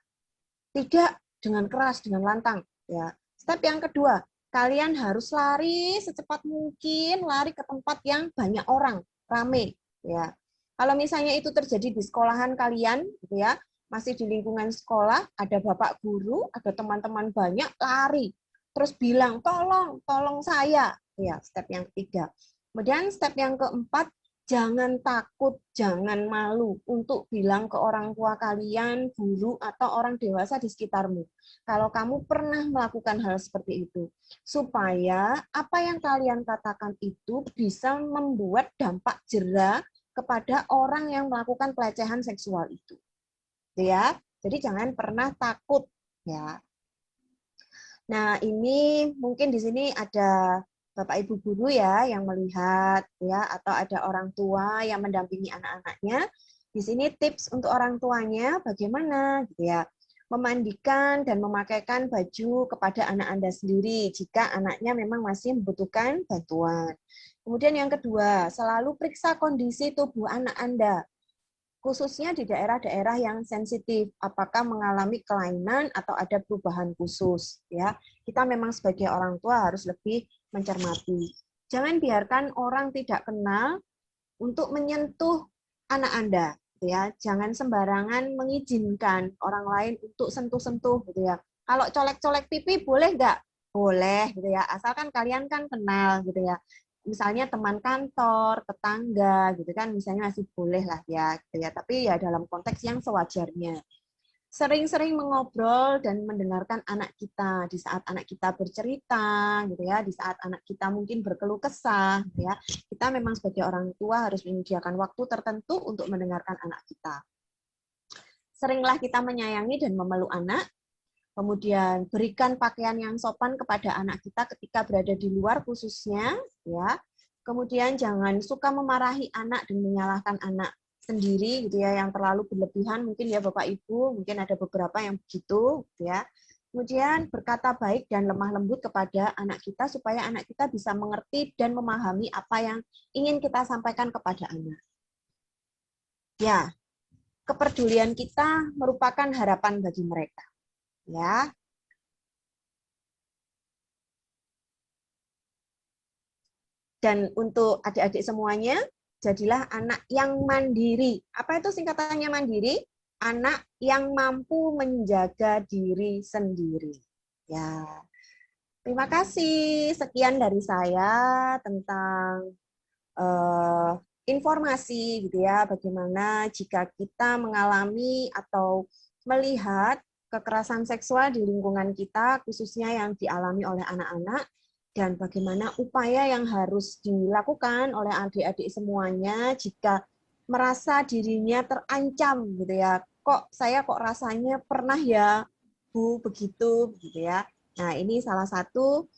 Tidak dengan keras, dengan lantang. Ya. Step yang kedua, kalian harus lari secepat mungkin, lari ke tempat yang banyak orang, rame. Ya. Kalau misalnya itu terjadi di sekolahan kalian, gitu ya, masih di lingkungan sekolah, ada bapak guru, ada teman-teman banyak, lari. Terus bilang, tolong saya. Ya, step yang ketiga. Kemudian step yang keempat, jangan takut, jangan malu untuk bilang ke orang tua kalian, guru, atau orang dewasa di sekitarmu. Kalau kamu pernah melakukan hal seperti itu. Supaya apa yang kalian katakan itu bisa membuat dampak jera kepada orang yang melakukan pelecehan seksual itu. Ya, jadi jangan pernah takut ya. Nah, ini mungkin di sini ada Bapak Ibu guru ya yang melihat ya, atau ada orang tua yang mendampingi anak-anaknya. Di sini tips untuk orang tuanya bagaimana gitu ya. Memandikan dan memakaikan baju kepada anak Anda sendiri jika anaknya memang masih membutuhkan bantuan. Kemudian yang kedua, selalu periksa kondisi tubuh anak Anda, khususnya di daerah-daerah yang sensitif, apakah mengalami kelainan atau ada perubahan khusus. Ya, kita memang sebagai orang tua harus lebih mencermati. Jangan biarkan orang tidak kenal untuk menyentuh anak Anda. Ya, jangan sembarangan mengizinkan orang lain untuk sentuh-sentuh, gitu ya. Kalau colek-colek pipi boleh nggak? Boleh, gitu ya. Asalkan kalian kan kenal, gitu ya. Misalnya teman kantor, tetangga, gitu kan, misalnya masih boleh lah ya, gitu ya. Tapi ya dalam konteks yang sewajarnya. Sering-sering mengobrol dan mendengarkan anak kita di saat anak kita bercerita, gitu ya, di saat anak kita mungkin berkeluh kesah, gitu ya. Kita memang sebagai orang tua harus menyediakan waktu tertentu untuk mendengarkan anak kita. Seringlah kita menyayangi dan memeluk anak. Kemudian berikan pakaian yang sopan kepada anak kita ketika berada di luar khususnya, ya. Kemudian jangan suka memarahi anak dan menyalahkan anak sendiri gitu ya, yang terlalu berlebihan mungkin ya Bapak Ibu, mungkin ada beberapa yang begitu gitu ya. Kemudian berkata baik dan lemah lembut kepada anak kita supaya anak kita bisa mengerti dan memahami apa yang ingin kita sampaikan kepada anak. Ya, kepedulian kita merupakan harapan bagi mereka. Ya. Dan untuk adik-adik semuanya, jadilah anak yang mandiri. Apa itu singkatannya mandiri? Anak yang mampu menjaga diri sendiri. Ya. Terima kasih. Sekian dari saya tentang informasi gitu ya, bagaimana jika kita mengalami atau melihat kekerasan seksual di lingkungan kita, khususnya yang dialami oleh anak-anak, dan bagaimana upaya yang harus dilakukan oleh adik-adik semuanya jika merasa dirinya terancam gitu ya. Saya kok rasanya pernah ya Bu begitu gitu ya. Nah, ini salah satu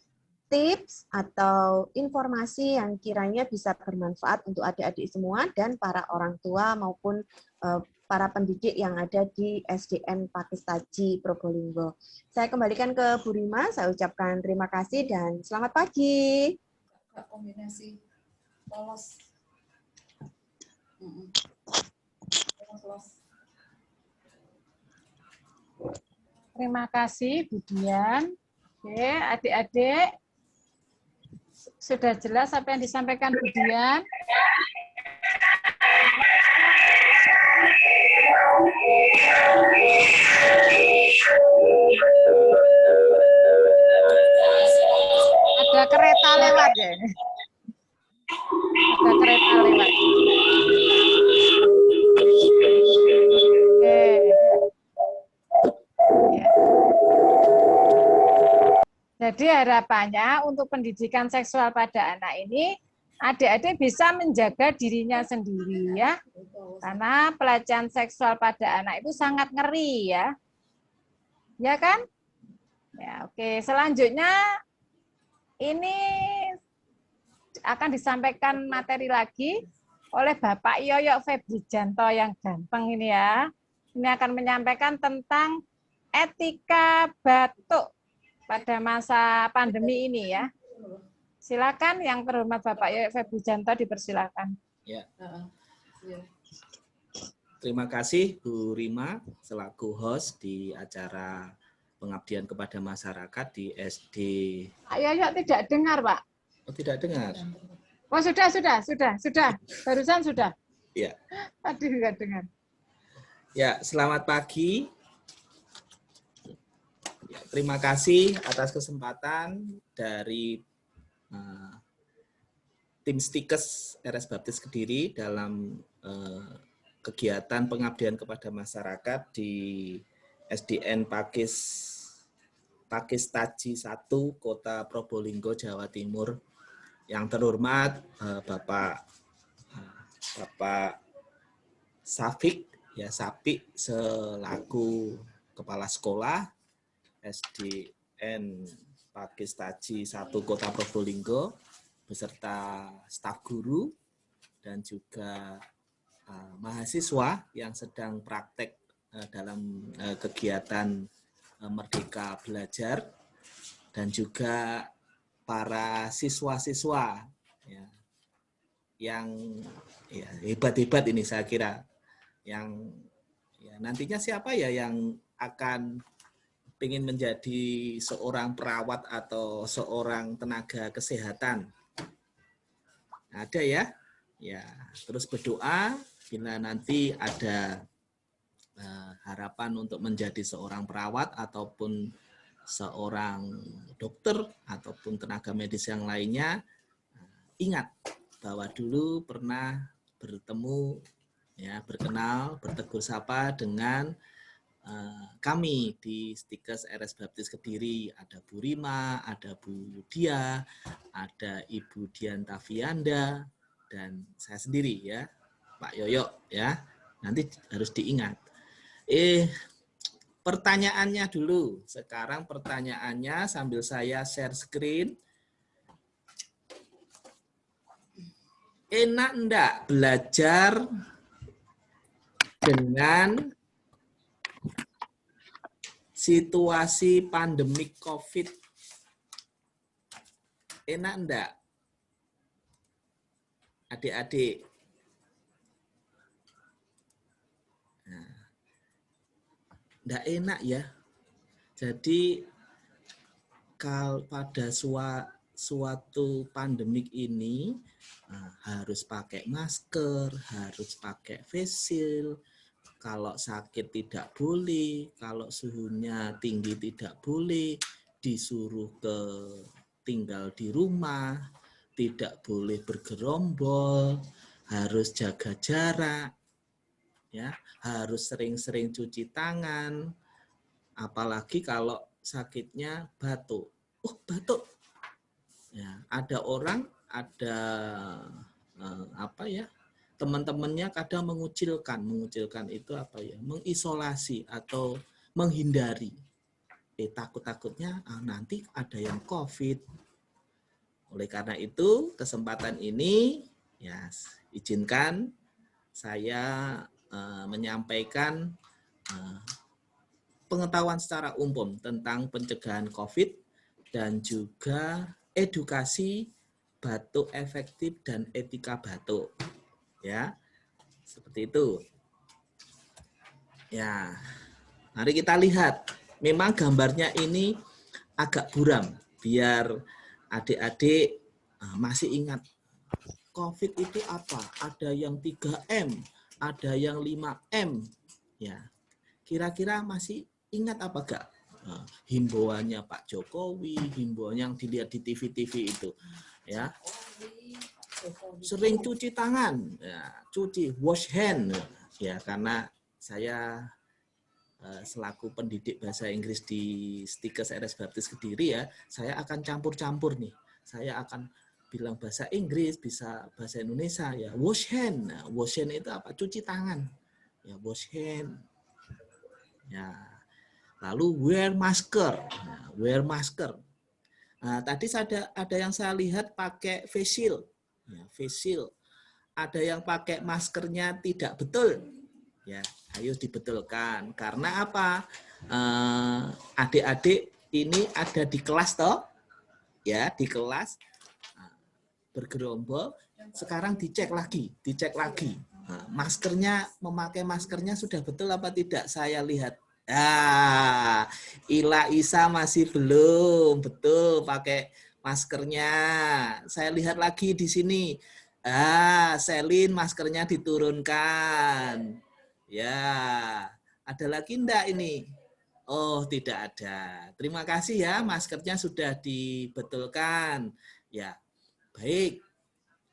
tips atau informasi yang kiranya bisa bermanfaat untuk adik-adik semua dan para orang tua maupun para pendidik yang ada di SDN Pakis-Taji Probolinggo. Saya kembalikan ke Bu Rima, saya ucapkan terima kasih dan selamat pagi. Kombinasi polos. Terima kasih Bu Dian. Oke, adik-adik sudah jelas apa yang disampaikan Bu Dian? Ada kereta lewat ya ini. Ada kereta lewat. Oke. Ya. Jadi harapannya untuk pendidikan seksual pada anak ini, adik-adik bisa menjaga dirinya sendiri ya. Karena pelecehan seksual pada anak itu sangat ngeri ya. Ya kan? Ya, oke. Selanjutnya ini akan disampaikan materi lagi oleh Bapak Yoyo Febrijanto yang ganteng ini ya. Ini akan menyampaikan tentang etika batuk pada masa pandemi ini ya. Silakan yang terhormat Bapak Yoyo Febrijanto dipersilakan. Ya. Terima kasih Bu Rima selaku host di acara pengabdian kepada masyarakat di SD. Pak Yoyo tidak dengar, Pak. Oh, tidak dengar. Oh, sudah. Barusan sudah. Ya. Aduh, nggak dengar. Ya, selamat pagi. Ya, terima kasih atas kesempatan dari tim Stikes RS Baptis Kediri dalam kegiatan pengabdian kepada masyarakat di SDN Pakis-Taji 1, Kota Probolinggo, Jawa Timur. Yang terhormat Bapak Safik selaku Kepala Sekolah SDN Pakis-Taji 1, Kota Probolinggo, beserta staf guru dan juga mahasiswa yang sedang praktek dalam kegiatan Merdeka Belajar, dan juga para siswa-siswa ya, yang ya, hebat-hebat ini saya kira, yang ya, nantinya siapa ya yang akan ingin menjadi seorang perawat atau seorang tenaga kesehatan. Ada ya? Ya, terus berdoa bila nanti ada harapan untuk menjadi seorang perawat ataupun seorang dokter ataupun tenaga medis yang lainnya, ingat bahwa dulu pernah bertemu ya, berkenal, bertegur sapa dengan kami di Stikes RS Baptis Kediri. Ada Bu Rima, ada Bu Dia, ada Ibu Dian Tavianda, dan saya sendiri ya, Pak Yoyo ya. Nanti harus diingat. Pertanyaannya dulu. Sekarang pertanyaannya sambil saya share screen. Enak enggak belajar dengan situasi pandemik COVID? Enak enggak? Adik-adik. Enggak enak ya. Jadi kalau pada suatu pandemik ini harus pakai masker, harus pakai face shield, kalau sakit tidak boleh, kalau suhunya tinggi tidak boleh, disuruh tinggal di rumah, tidak boleh bergerombol, harus jaga jarak, ya, harus sering-sering cuci tangan, apalagi kalau sakitnya batuk. Oh, batuk. Ya, ada orang, ada teman-temannya kadang mengucilkan itu mengisolasi atau menghindari. Takut-takutnya nanti ada yang COVID. Oleh karena itu, kesempatan ini ya izinkan saya menyampaikan pengetahuan secara umum tentang pencegahan COVID dan juga edukasi batuk efektif dan etika batuk. Ya. Seperti itu. Ya. Mari kita lihat. Memang gambarnya ini agak buram biar adik-adik masih ingat COVID itu apa? Ada yang 3M, ada yang 5M. Ya. Kira-kira masih ingat apa enggak? Himbauannya Pak Jokowi, himbauan yang dilihat di TV-TV itu. Ya. Sering cuci tangan, ya, wash hand. Ya, karena saya selaku pendidik bahasa Inggris di Stikes RS Baptis Kediri ya, saya akan campur-campur nih. Saya akan bilang bahasa Inggris, bisa bahasa Indonesia ya. Wash hand. Nah, wash hand itu apa? Cuci tangan. Ya, wash hand. Ya. Lalu wear masker. Nah, wear masker. Nah, tadi ada yang saya lihat pakai face shield. Ya, face shield. Ada yang pakai maskernya tidak betul. Ya, ayo dibetulkan. Karena apa? Adik-adik ini ada di kelas toh, ya di kelas bergerombol. Sekarang dicek lagi. Nah, memakai maskernya sudah betul apa tidak? Saya lihat. Ila Isa masih belum betul pakai maskernya. Saya lihat lagi di sini. Selin maskernya diturunkan. Ya, ada lagi enggak ini? Oh, tidak ada. Terima kasih ya, maskernya sudah dibetulkan. Ya, baik.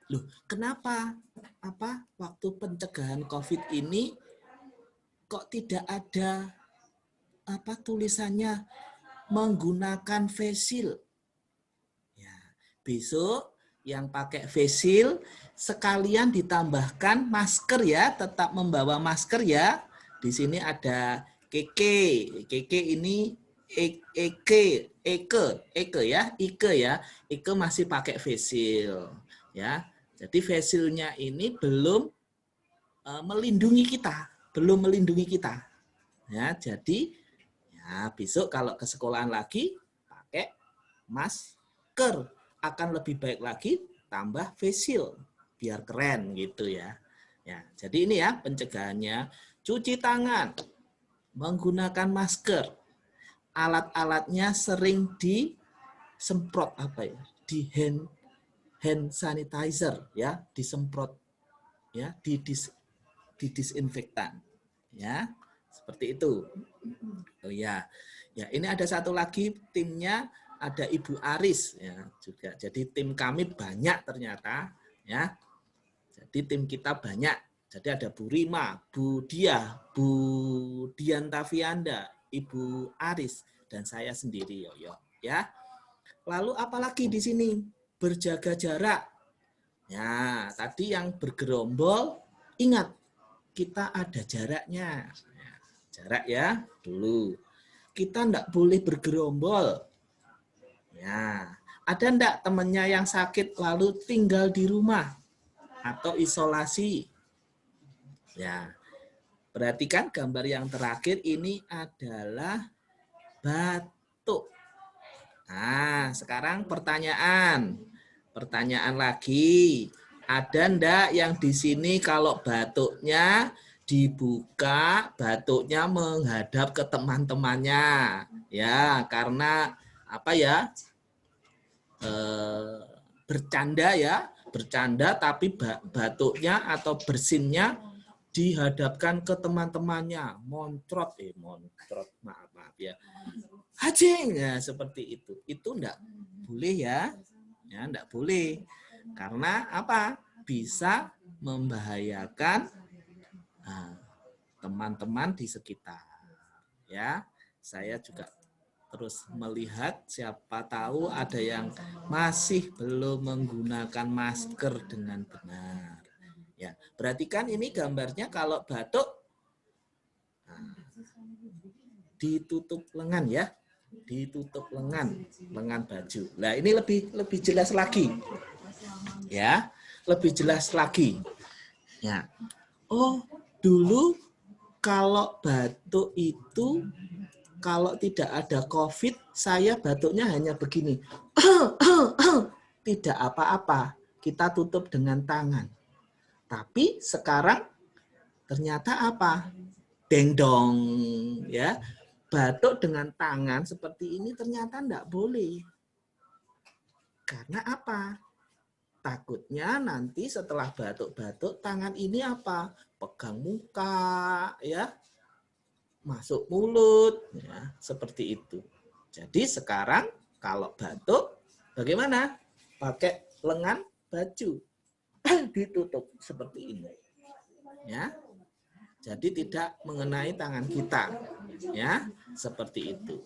Loh, kenapa? Waktu pencegahan COVID ini kok tidak ada tulisannya menggunakan face shield? Ya, besok yang pakai face shield sekalian ditambahkan masker ya, tetap membawa masker ya. Di sini ada Keke ini Ike ya. Ike masih pakai face shield ya. Jadi face shield-nya ini belum melindungi kita. Ya, jadi ya besok kalau ke sekolahan lagi pakai masker, akan lebih baik lagi tambah face shield biar keren gitu ya. Ya, jadi ini ya pencegahannya, cuci tangan, menggunakan masker, alat-alatnya sering disemprot di hand sanitizer ya, disemprot ya, didisinfektan ya, seperti itu. Oh ya, ini ada satu lagi timnya, ada Ibu Aris ya juga. Jadi tim kami banyak ternyata ya. Jadi tim kita banyak. Jadi ada Bu Rima, Bu Dia, Bu Diantavianda, Ibu Aris, dan saya sendiri Yoyo ya. Lalu apalagi di sini? Berjaga jarak. Ya, tadi yang bergerombol, ingat kita ada jaraknya. Jarak ya dulu. Kita enggak boleh bergerombol. Ya, ada enggak temannya yang sakit lalu tinggal di rumah atau isolasi? Ya, perhatikan gambar yang terakhir ini adalah batuk. Nah, sekarang pertanyaan lagi. Ada enggak yang di sini kalau batuknya dibuka, batuknya menghadap ke teman-temannya? Ya, karena apa ya? Bercanda ya, bercanda tapi batuknya atau bersinnya dihadapkan ke teman-temannya, moncrot maaf ya, hajing, ya seperti itu enggak boleh ya, enggak boleh, karena apa? Bisa membahayakan teman-teman di sekitar. Ya, saya juga terus melihat, siapa tahu ada yang masih belum menggunakan masker dengan benar. Ya, berarti kan ini gambarnya kalau batuk ditutup lengan ya, ditutup lengan baju. Nah, ini lebih jelas lagi. Ya, lebih jelas lagi. Ya. Oh, dulu kalau batuk itu kalau tidak ada COVID, saya batuknya hanya begini. Tidak apa-apa, kita tutup dengan tangan. Tapi sekarang ternyata apa? Deng dong, ya. Batuk dengan tangan seperti ini ternyata enggak boleh. Karena apa? Takutnya nanti setelah batuk-batuk tangan ini apa? Pegang muka, ya. Masuk mulut, ya, seperti itu. Jadi sekarang kalau batuk bagaimana? Pakai lengan baju. Ditutup seperti ini. Ya. Jadi tidak mengenai tangan kita. Ya, seperti itu.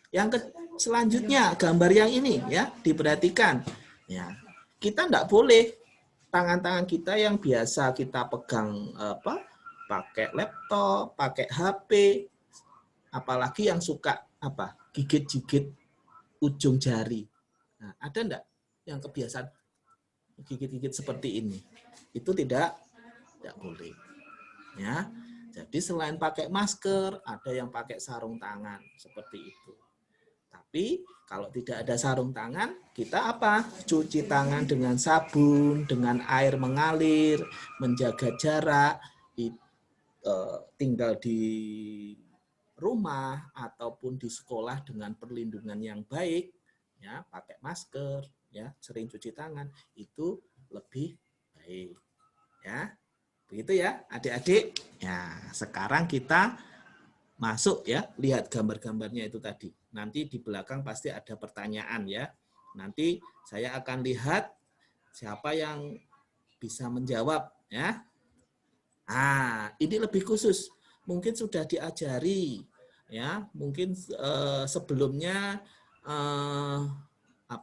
Yang selanjutnya gambar yang ini ya, diperhatikan. Ya. Kita enggak boleh tangan-tangan kita yang biasa kita pegang pakai laptop, pakai HP, apalagi yang suka gigit-gigit ujung jari. Nah, ada enggak yang kebiasaan gigit-gigit seperti ini? Itu tidak boleh. Ya. Jadi selain pakai masker, ada yang pakai sarung tangan seperti itu. Tapi kalau tidak ada sarung tangan, kita apa? Cuci tangan dengan sabun, dengan air mengalir, menjaga jarak, tinggal di rumah ataupun di sekolah dengan perlindungan yang baik, ya, pakai masker, ya, sering cuci tangan, itu lebih baik, ya. Begitu ya, adik-adik. Ya, sekarang kita masuk ya, lihat gambar-gambarnya itu tadi. Nanti di belakang pasti ada pertanyaan ya. Nanti saya akan lihat siapa yang bisa menjawab ya. Ini lebih khusus. Mungkin sudah diajari ya, mungkin sebelumnya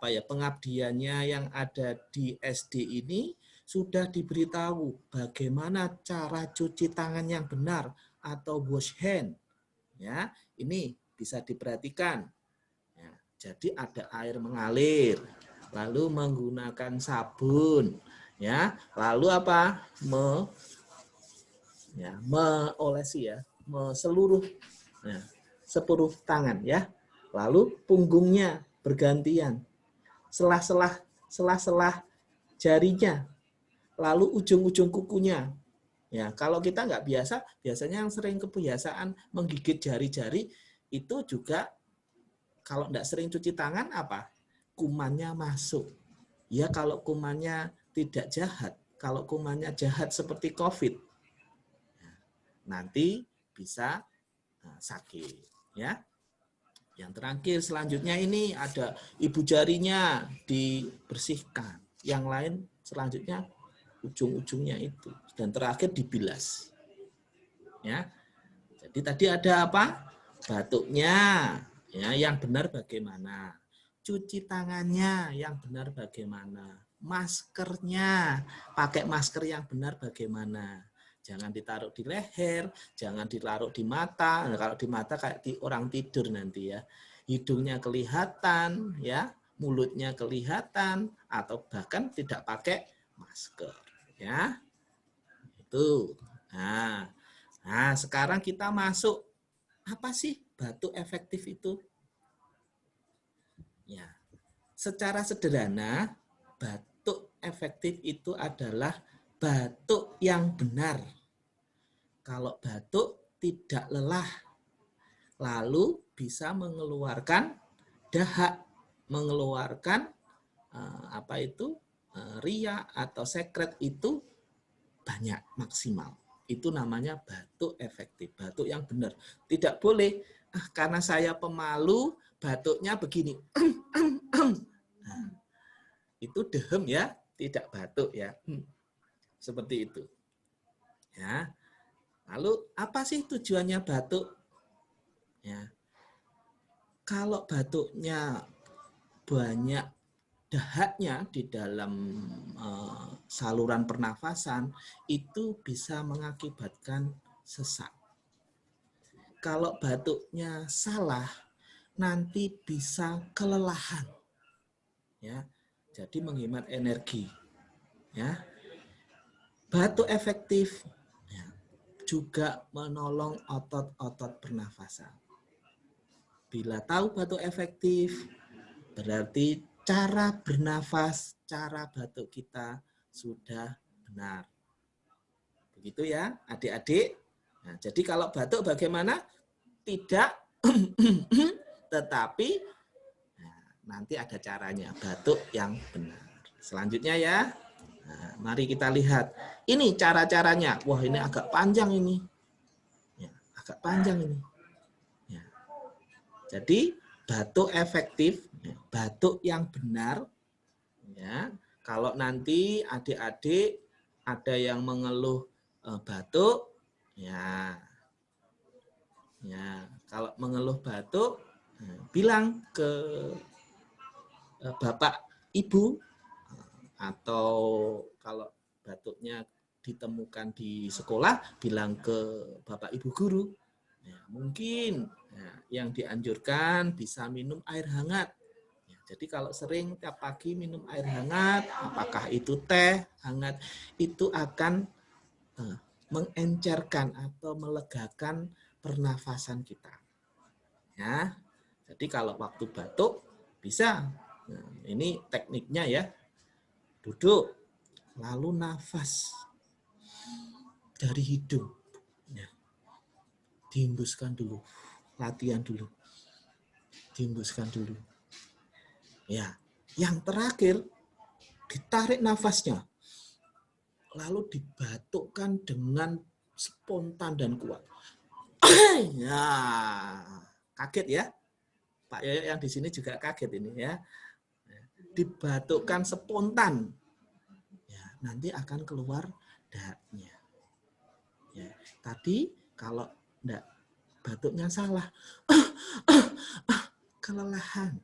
pengabdiannya yang ada di SD ini sudah diberitahu bagaimana cara cuci tangan yang benar atau wash hand. Ya, ini bisa diperhatikan. Ya, jadi ada air mengalir, lalu menggunakan sabun, ya, lalu apa? Meolesi ya, seluruh tangan ya. Lalu punggungnya bergantian, selah-selah jarinya, lalu ujung-ujung kukunya. Ya, kalau kita nggak biasa, biasanya yang sering kebiasaan menggigit jari-jari itu juga kalau nggak sering cuci tangan apa? Kumannya masuk. Ya, kalau kumannya tidak jahat, kalau kumannya jahat seperti COVID, nanti bisa sakit. Ya. Yang terakhir selanjutnya ini ada ibu jarinya dibersihkan. Yang lain selanjutnya ujung-ujungnya itu, dan terakhir dibilas. Ya. Jadi tadi ada apa? Batuknya, ya, yang benar bagaimana? Cuci tangannya yang benar bagaimana? Maskernya, pakai masker yang benar bagaimana? Jangan ditaruh di leher, jangan ditaruh di mata. Nah, kalau di mata kayak di orang tidur nanti ya. Hidungnya kelihatan, ya, mulutnya kelihatan, atau bahkan tidak pakai masker. Ya, itu. Nah, sekarang kita masuk. Apa sih batuk efektif itu? Ya, secara sederhana, batuk efektif itu adalah batuk yang benar. Kalau batuk tidak lelah, lalu bisa mengeluarkan dahak, mengeluarkan riak atau sekret itu banyak, maksimal. Itu namanya batuk efektif, batuk yang benar. Tidak boleh, karena saya pemalu, batuknya begini. Nah, itu dehem ya, tidak batuk ya. Seperti itu. Ya. Lalu apa sih tujuannya batuk? Ya. Kalau batuknya banyak dahaknya di dalam saluran pernafasan, itu bisa mengakibatkan sesak. Kalau batuknya salah, nanti bisa kelelahan. Ya. Jadi menghemat energi. Ya. Batuk efektif ya, juga menolong otot-otot pernafasan. Bila tahu batuk efektif, berarti cara bernafas, cara batuk kita sudah benar. Begitu ya, adik-adik. Nah, jadi kalau batuk bagaimana? Tidak, tetapi nah, nanti ada caranya, batuk yang benar. Selanjutnya ya. Nah, mari kita lihat. Ini cara-caranya. Wah, ini agak panjang ini. Ya, agak panjang ini. Ya. Jadi, batuk efektif, batuk yang benar. Ya, kalau nanti adik-adik ada yang mengeluh batuk, ya, kalau mengeluh batuk, bilang ke bapak, ibu. Atau kalau batuknya ditemukan di sekolah, bilang ke bapak ibu guru. Ya, mungkin yang dianjurkan bisa minum air hangat. Ya, jadi kalau sering tiap pagi minum air hangat, apakah itu teh hangat, itu akan mengencerkan atau melegakan pernafasan kita. Ya, jadi kalau waktu batuk bisa. Nah, ini tekniknya ya. Duduk, lalu nafas dari hidung. Ya. Dihembuskan dulu, latihan dulu. Dihembuskan dulu. Ya, yang terakhir ditarik nafasnya. Lalu dibatukkan dengan spontan dan kuat. Ya, kaget ya. Pak Yoyo yang di sini juga kaget ini ya. Dibatukkan spontan, ya, nanti akan keluar dahaknya. Ya, tadi kalau enggak batuknya salah, kelelahan,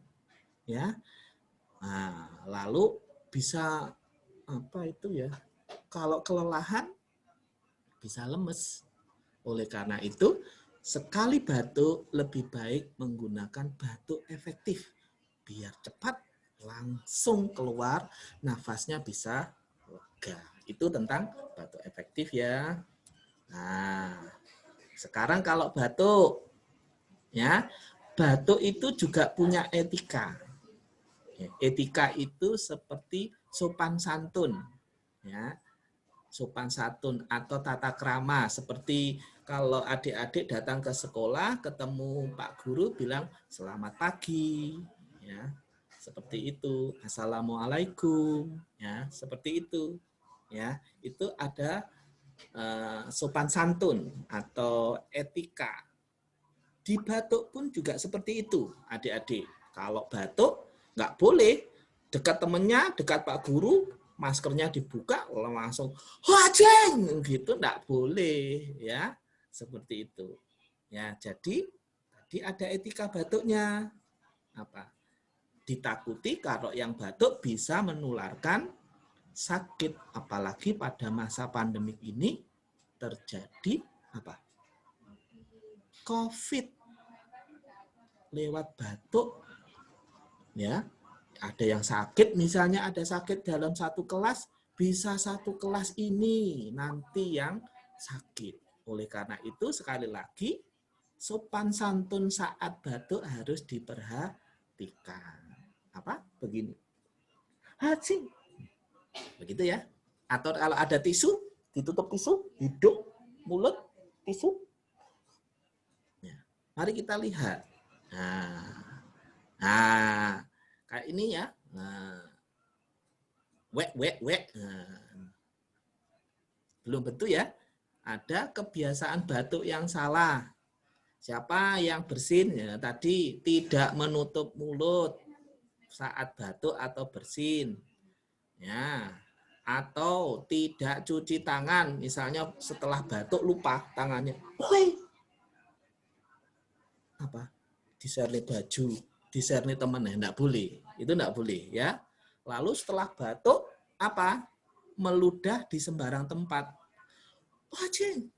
ya. Nah, lalu bisa apa itu ya? Kalau kelelahan bisa lemes. Oleh karena itu, sekali batuk lebih baik menggunakan batuk efektif biar cepat langsung keluar, nafasnya bisa lega. Itu tentang batuk efektif ya. Nah, sekarang kalau batuk, ya, batuk itu juga punya etika. Etika itu seperti sopan santun, ya, sopan santun atau tata krama. Seperti kalau adik-adik datang ke sekolah, ketemu Pak Guru, bilang selamat pagi, ya. Seperti itu, assalamualaikum, ya, seperti itu, ya, itu ada sopan santun atau etika. Di batuk pun juga seperti itu, adik-adik. Kalau batuk nggak boleh dekat temennya, dekat Pak Guru, maskernya dibuka, langsung wajeng gitu, nggak boleh, ya, seperti itu, ya. Jadi tadi ada etika batuknya, apa? Ditakuti kalau yang batuk bisa menularkan sakit, apalagi pada masa pandemik ini terjadi apa? COVID lewat batuk, ya. Ada yang sakit, misalnya ada sakit dalam satu kelas, bisa satu kelas ini nanti yang sakit. Oleh karena itu sekali lagi sopan santun saat batuk harus diperhatikan. Apa? Begini. Hacing. Begitu ya. Atau kalau ada tisu, ditutup tisu, hidung, mulut, tisu. Ya. Mari kita lihat. Nah, kayak ini ya. Wek. Belum bentuk ya. ada kebiasaan batuk yang salah. Siapa yang bersin? Ya, tadi tidak menutup mulut saat batuk atau bersin. Ya, atau tidak cuci tangan, misalnya setelah batuk lupa tangannya. Woi. Apa? Diserni baju, diserni teman, ya enggak boleh. Itu enggak boleh, ya. Lalu setelah batuk apa? Meludah di sembarang tempat. Wah,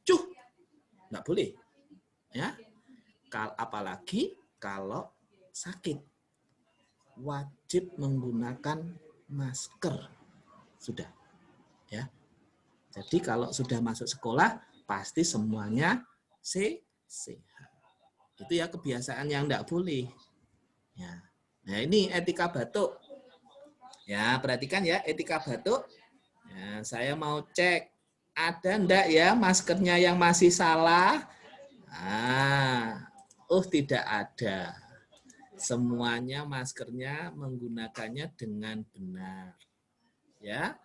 cuh. Enggak boleh. Ya. Apalagi kalau sakit. Wajib menggunakan masker. Sudah. Ya. Jadi kalau sudah masuk sekolah pasti semuanya sehat. Itu ya kebiasaan yang enggak boleh. Ya. Nah, ini etika batuk. Ya, perhatikan ya etika batuk. Ya, saya mau cek ada enggak ya maskernya yang masih salah? Tidak ada. Semuanya maskernya menggunakannya dengan benar. Ya.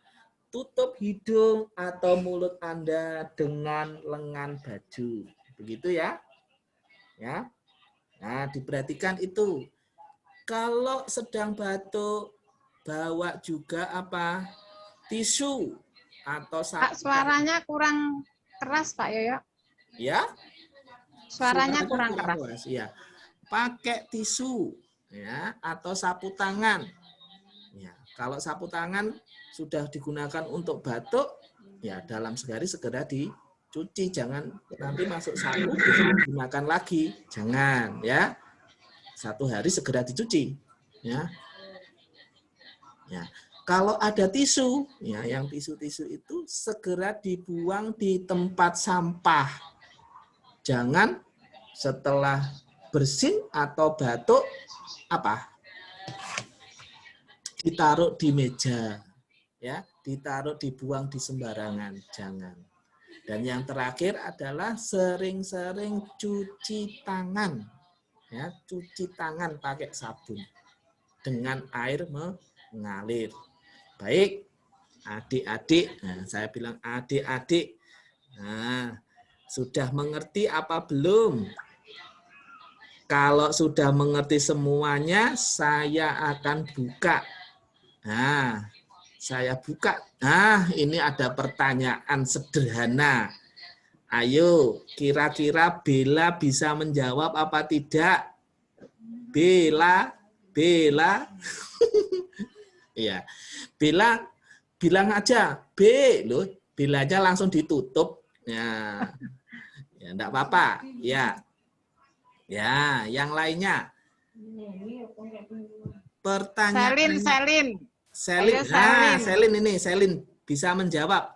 Tutup hidung atau mulut Anda dengan lengan baju. Begitu ya. Ya. Nah, diperhatikan itu. Kalau sedang batuk, bawa juga apa? Tisu atau Pak, suaranya kurang keras, Pak Yoyo. Ya? Suaranya kurang keras. Ya. Pakai tisu ya atau sapu tangan. Ya, kalau sapu tangan sudah digunakan untuk batuk, ya dalam sehari segera dicuci, jangan nanti masuk sapu digunakan lagi. Jangan ya. 1 hari segera dicuci, ya. Ya. Kalau ada tisu, ya, yang tisu-tisu itu segera dibuang di tempat sampah. Jangan setelah bersin atau batuk apa? Ditaruh di meja, ya, ditaruh dibuang di sembarangan, jangan. Dan yang terakhir adalah sering-sering cuci tangan. Ya, cuci tangan pakai sabun dengan air mengalir. Baik, adik-adik, nah, saya bilang adik-adik, nah, sudah mengerti apa belum? Kalau sudah mengerti semuanya, saya akan buka. Nah, saya buka. Nah, ini ada pertanyaan sederhana. Ayo, kira-kira Bella bisa menjawab apa tidak? Bella. Iya. Bella bilang aja, B, loh. Bella aja langsung ditutup. Ya. Ya, enggak apa-apa. Ya. Ya, yang lainnya. Pertanyaan Selin. Selin bisa menjawab.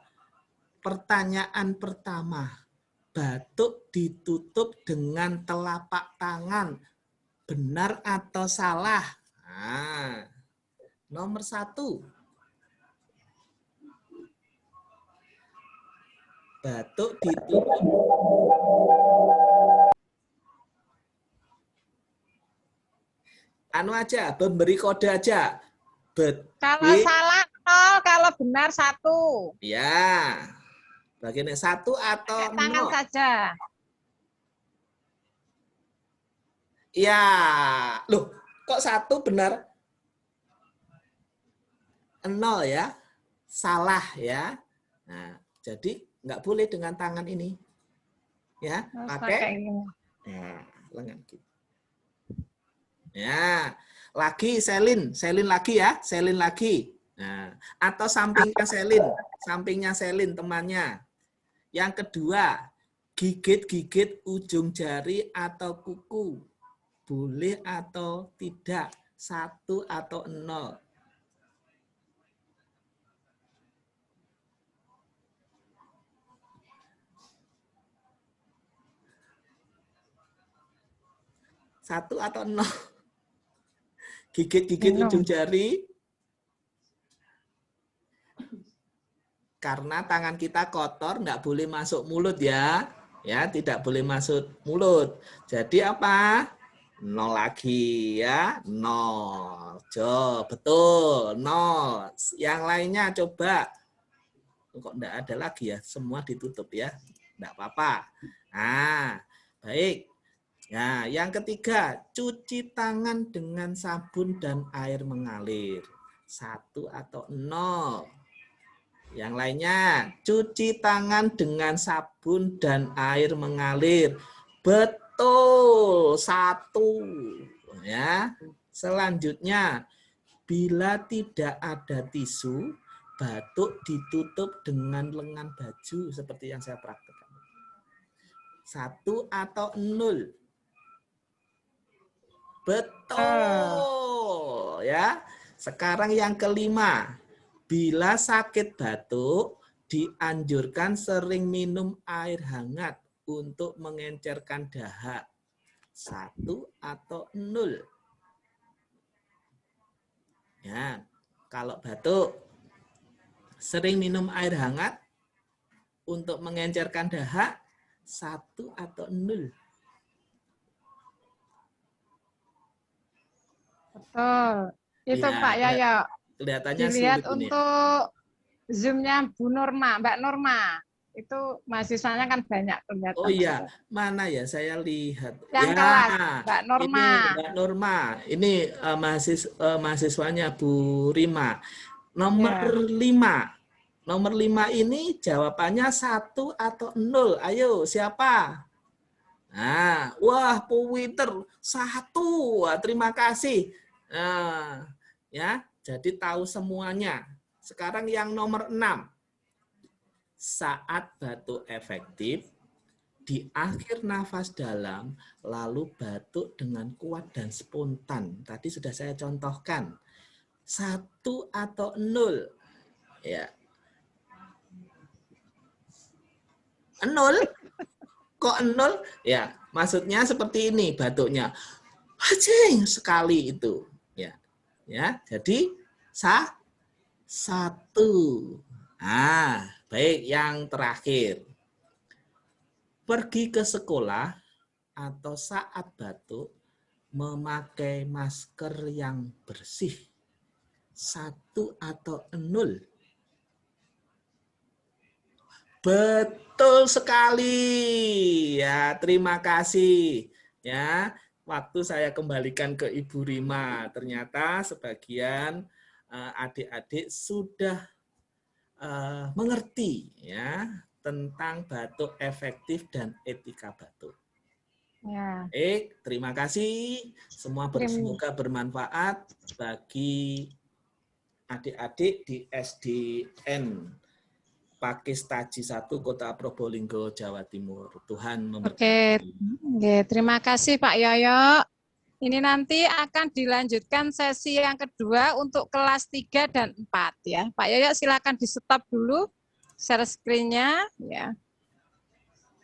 Pertanyaan pertama. Batuk ditutup dengan telapak tangan. Benar atau salah? Nah, nomor 1. Batuk ditutup. Anu aja, memberi kode aja. Kalau salah 0, kalau benar 1. Ya. Bagiannya 1 atau 0? Tangan saja. Ya. Loh, kok 1 benar? 0 ya. Salah ya. Nah, jadi nggak boleh dengan tangan ini. Ya, pakai ya, lengan gitu. Ya. Lagi Selin lagi ya, Selin lagi. Nah, atau sampingnya Selin temannya. Yang kedua, gigit-gigit ujung jari atau kuku. Boleh atau tidak? 1 atau 0? Satu atau 0? Gigit-gigit ujung jari. Karena tangan kita kotor, nggak boleh masuk mulut ya. Ya, tidak boleh masuk mulut. Jadi apa? 0 lagi ya. 0. Betul. 0. Yang lainnya coba. Kok enggak ada lagi ya? Semua ditutup ya. Enggak apa-apa. Nah, baik. Nah, yang ketiga, cuci tangan dengan sabun dan air mengalir. 1 atau 0. Yang lainnya, cuci tangan dengan sabun dan air mengalir. Betul, 1. Ya. Selanjutnya, bila tidak ada tisu, batuk ditutup dengan lengan baju seperti yang saya praktekkan. 1 atau 0. Betul, ya. Sekarang yang kelima, bila sakit batuk, dianjurkan sering minum air hangat untuk mengencerkan dahak. 1 atau 0. Ya, kalau batuk, sering minum air hangat untuk mengencerkan dahak. 1 atau 0. Betul. Itu Ya, Pak Yoyo. kelihatannya Dilihat sulit ini ya. untuk Zoom-nya Bu Norma, Mbak Norma. Itu mahasiswanya kan banyak kelihatan. Oh iya, mana ya saya lihat. Yang ya, kelas, Mbak Norma. Ini Mbak Norma. Ini mahasiswanya Bu Rima. Nomor Ya. 5. Nomor 5 ini jawabannya 1 atau 0. Ayo, siapa? Nah, wah, Bu Winter 1. Wah, terima kasih. Nah, ya, jadi tahu semuanya. Sekarang yang nomor 6. Saat batuk efektif, di akhir nafas dalam, lalu batuk dengan kuat dan spontan. Tadi sudah saya contohkan. 1 atau 0. Ya. 0? Kok 0? Ya, maksudnya seperti ini batuknya. Hacing sekali itu. Ya. Ya, jadi 1. Nah, baik, yang terakhir. Pergi ke sekolah atau saat batuk memakai masker yang bersih. 1 atau 0. Betul sekali. Ya, terima kasih. Ya, waktu saya kembalikan ke Ibu Rima. Ternyata sebagian adik-adik sudah mengerti ya tentang batuk efektif dan etika batuk. Ya. Baik, terima kasih. Semua semoga bermanfaat bagi adik-adik di SDN Pakis Taji 1 Kota Probolinggo, Jawa Timur. Tuhan memberkati. Oke, terima kasih Pak Yoyo. Ini nanti akan dilanjutkan sesi yang kedua untuk kelas 3 dan 4 ya. Pak Yoyo silakan di-stop dulu share screen-nya ya.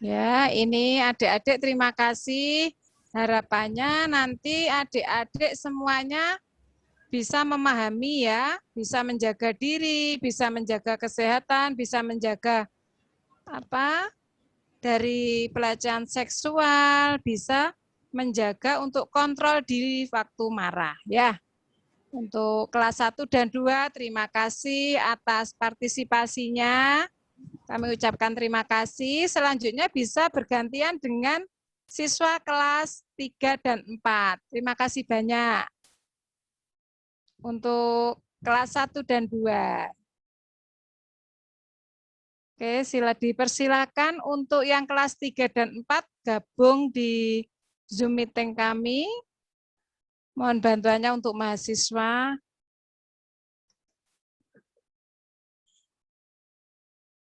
Ya, ini adik-adik terima kasih. Harapannya nanti adik-adik semuanya bisa memahami ya, bisa menjaga diri, bisa menjaga kesehatan, bisa menjaga dari pelecehan seksual, bisa menjaga untuk kontrol diri waktu marah ya. Untuk kelas 1 dan 2 terima kasih atas partisipasinya. Kami ucapkan terima kasih. Selanjutnya bisa bergantian dengan siswa kelas 3 dan 4. Terima kasih banyak. Untuk kelas 1 dan 2. Oke, dipersilakan untuk yang kelas 3 dan 4 gabung di Zoom meeting kami. Mohon bantuannya untuk mahasiswa.